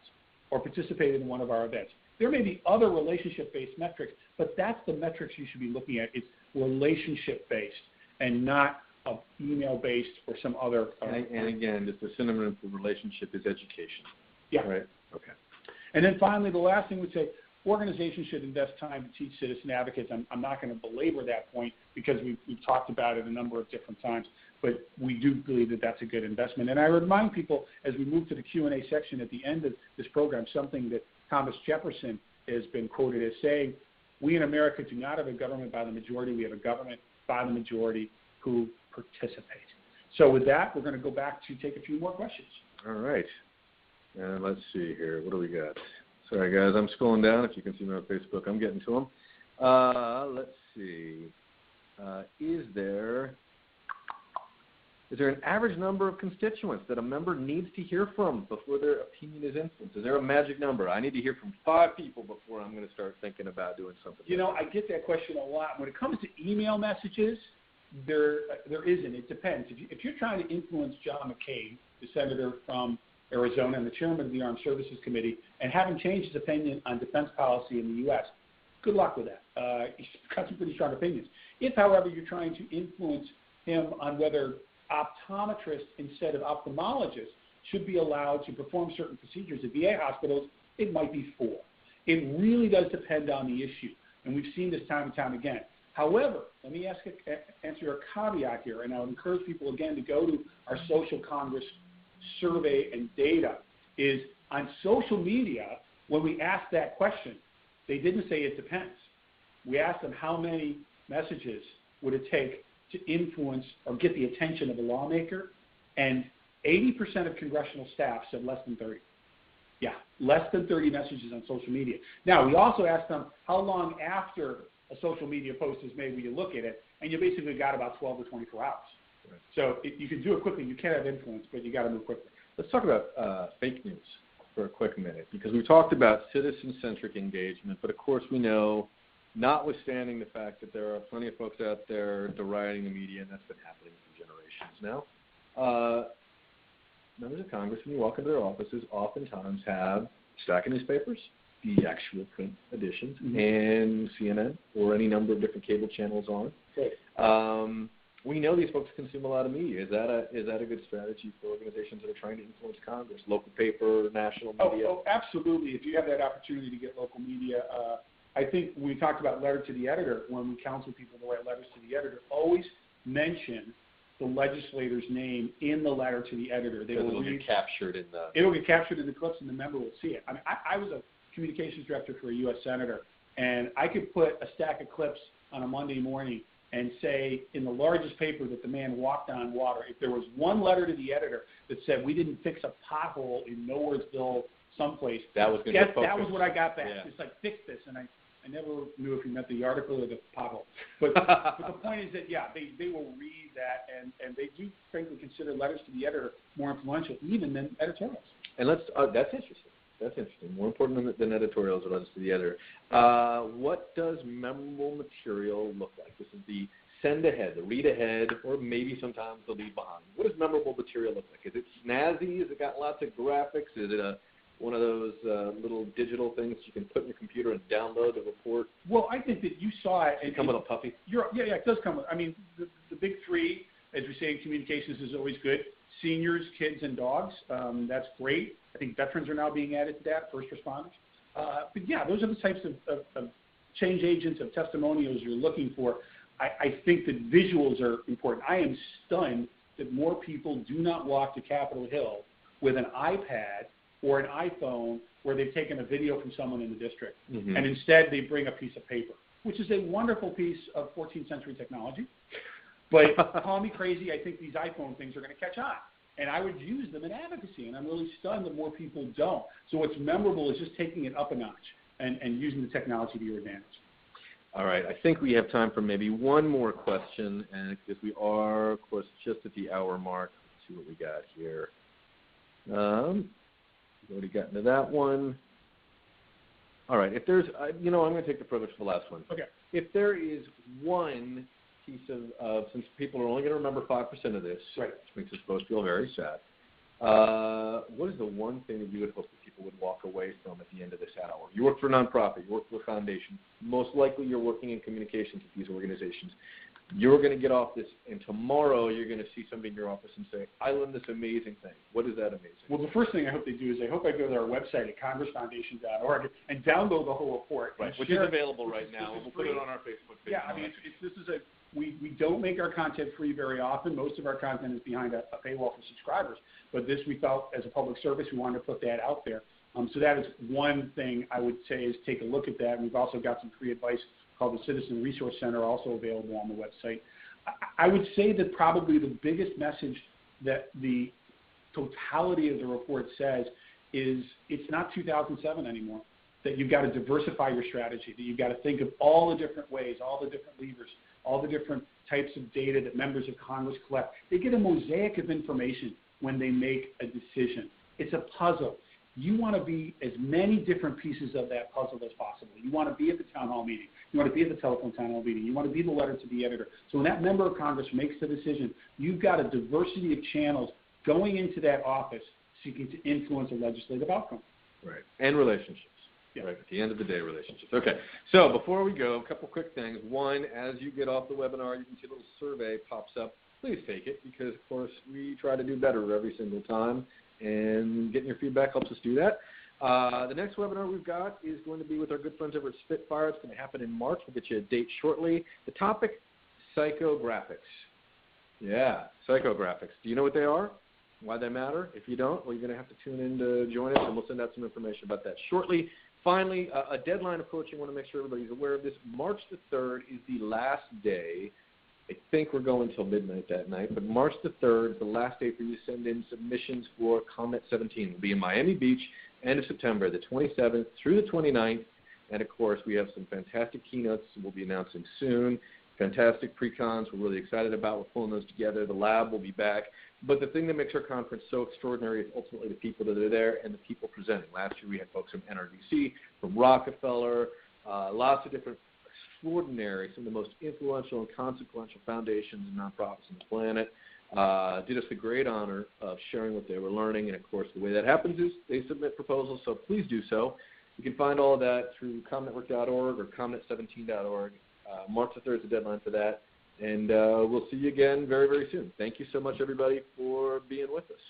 or participated in one of our events. There may be other relationship-based metrics, but that's the metrics you should be looking at. It's relationship-based and not email-based or some other. And again, just a synonym for relationship is education. Yeah. Right. Okay. And then finally, the last thing we'd say, organizations should invest time to teach citizen advocates. I'm not going to belabor that point because we've talked about it a number of different times, but we do believe that that's a good investment. And I remind people as we move to the Q&A section at the end of this program, something that Thomas Jefferson has been quoted as saying, We in America do not have a government by the majority. We have a government by the majority who participate. So with that, we're going to go back to take a few more questions. All right. And let's see here. What do we got? Sorry, guys. I'm scrolling down. If you can see me on Facebook, I'm getting to them. Let's see. Is there an average number of constituents that a member needs to hear from before their opinion is influenced? Is there a magic number? I need to hear from 5 people before I'm going to start thinking about doing something. You know, I get that question a lot. When it comes to email messages, there isn't. It depends. If you're trying to influence John McCain, the senator from Arizona and the chairman of the Armed Services Committee, and have him change his opinion on defense policy in the U.S., good luck with that. He's got some pretty strong opinions. If, however, you're trying to influence him on whether optometrists instead of ophthalmologists should be allowed to perform certain procedures at VA hospitals, it might be 4. It really does depend on the issue, and we've seen this time and time again. However, let me answer a caveat here, and I would encourage people again to go to our Social Congress survey and data, is on social media, when we asked that question, they didn't say it depends. We asked them how many messages would it take to influence or get the attention of a lawmaker, and 80% of congressional staff said less than 30. Yeah, less than 30 messages on social media. Now, we also asked them how long after a social media post is made will you look at it, and you basically got about 12 to 24 hours. Right. So you can do it quickly. You can have influence, but you got to move quickly. Let's talk about fake news for a quick minute, because we talked about citizen-centric engagement, but of course we know, notwithstanding the fact that there are plenty of folks out there deriding the media, and that's been happening for generations now, members of Congress, when you walk into their offices, oftentimes have a stack of newspapers, the actual print editions, and CNN or any number of different cable channels on. Okay. We know these folks consume a lot of media. Is that a good strategy for organizations that are trying to influence Congress, local paper, national media? Oh, absolutely. If you have that opportunity to get local media, I think we talked about letter to the editor. When we counsel people to write letters to the editor, always mention the legislator's name in the letter to the editor. It'll get captured in the... It'll get captured in the clips, and the member will see it. I mean, I was a communications director for a U.S. senator, and I could put a stack of clips on a Monday morning and say in the largest paper that the man walked on water. If there was one letter to the editor that said we didn't fix a pothole in Nowheresville someplace, that was what I got back. Yeah. It's like, fix this, and I never knew if he meant the article or the pothole. But the point is that, yeah, they will read that, and they do frankly consider letters to the editor more influential even than editorials. And that's interesting. That's interesting. More important than editorials or letters to the editor. What does memorable material look like? This is the send ahead, the read ahead, or maybe sometimes the leave behind. What does memorable material look like? Is it snazzy? Has it got lots of graphics? Is it one of those little digital things you can put in your computer and download the report? Well, I think that you saw it. Does it come with a puppy? Yeah, it does come with. I mean, the big 3, as we say in communications, is always good. Seniors, kids, and dogs. That's great. I think veterans are now being added to that, first responders. But yeah, those are the types of change agents, of testimonials you're looking for. I think that visuals are important. I am stunned that more people do not walk to Capitol Hill with an iPad or an iPhone where they've taken a video from someone in the district. And instead they bring a piece of paper, which is a wonderful piece of 14th century technology. But call me crazy, I think these iPhone things are going to catch on. And I would use them in advocacy, and I'm really stunned that more people don't. So what's memorable is just taking it up a notch and using the technology to your advantage. All right. I think we have time for maybe one more question, and because we are, of course, just at the hour mark. Let's see what we got here. We've already gotten to that one. All right. If there's, I'm going to take the privilege for the last one. Okay. If there is one piece of since people are only going to remember 5% of this, right, which makes us both feel very sad, what is the one thing that you would hope that people would walk away from at the end of this hour? You work for a nonprofit, you work for a foundation, most likely you're working in communications with these organizations. You're going to get off this, and tomorrow you're going to see somebody in your office and say, I learned this amazing thing. What is that amazing? Well, the first thing I hope they do is I hope I go to our website at congressfoundation.org and download the whole report. Right, which is available right now. We'll put it on our Facebook page. Yeah, I mean, we don't make our content free very often. Most of our content is behind a paywall for subscribers. But this we felt, as a public service, we wanted to put that out there. So that is one thing I would say is take a look at that. And we've also got some free advice called the Citizen Resource Center, also available on the website. I would say that probably the biggest message that the totality of the report says is it's not 2007 anymore, that you've got to diversify your strategy, that you've got to think of all the different ways, all the different levers, all the different types of data that members of Congress collect. They get a mosaic of information when they make a decision. It's a puzzle. You want to be as many different pieces of that puzzle as possible. You want to be at the town hall meeting. You want to be at the telephone town hall meeting. You want to be the letter to the editor. So when that member of Congress makes the decision, you've got a diversity of channels going into that office seeking to influence a legislative outcome. Right. And relationships. Yeah. Right. At the end of the day, relationships. Okay. So before we go, a couple quick things. One, as you get off the webinar, you can see a little survey pops up. Please take it because, of course, we try to do better every single time. And getting your feedback helps us do that. The next webinar we've got is going to be with our good friends over at Spitfire. It's going to happen in March. We'll get you a date shortly. The topic, psychographics. Yeah, psychographics. Do you know what they are? Why they matter? If you don't, well, you're going to have to tune in to join us, and we'll send out some information about that shortly. Finally, a deadline approaching. I want to make sure everybody's aware of this. March the 3rd is the last day. I think we're going until midnight that night, but March the 3rd is the last day for you to send in submissions for Comment 17. We'll be in Miami Beach, end of September, the 27th through the 29th, and, of course, we have some fantastic keynotes we'll be announcing soon, fantastic pre-cons we're really excited about. We're pulling those together. The lab will be back. But the thing that makes our conference so extraordinary is ultimately the people that are there and the people presenting. Last year we had folks from NRDC, from Rockefeller, lots of different extraordinary, some of the most influential and consequential foundations and nonprofits on the planet, did us the great honor of sharing what they were learning. And, of course, the way that happens is they submit proposals, so please do so. You can find all of that through commentwork.org or comment17.org. March the 3rd is the deadline for that. And we'll see you again very, very soon. Thank you so much, everybody, for being with us.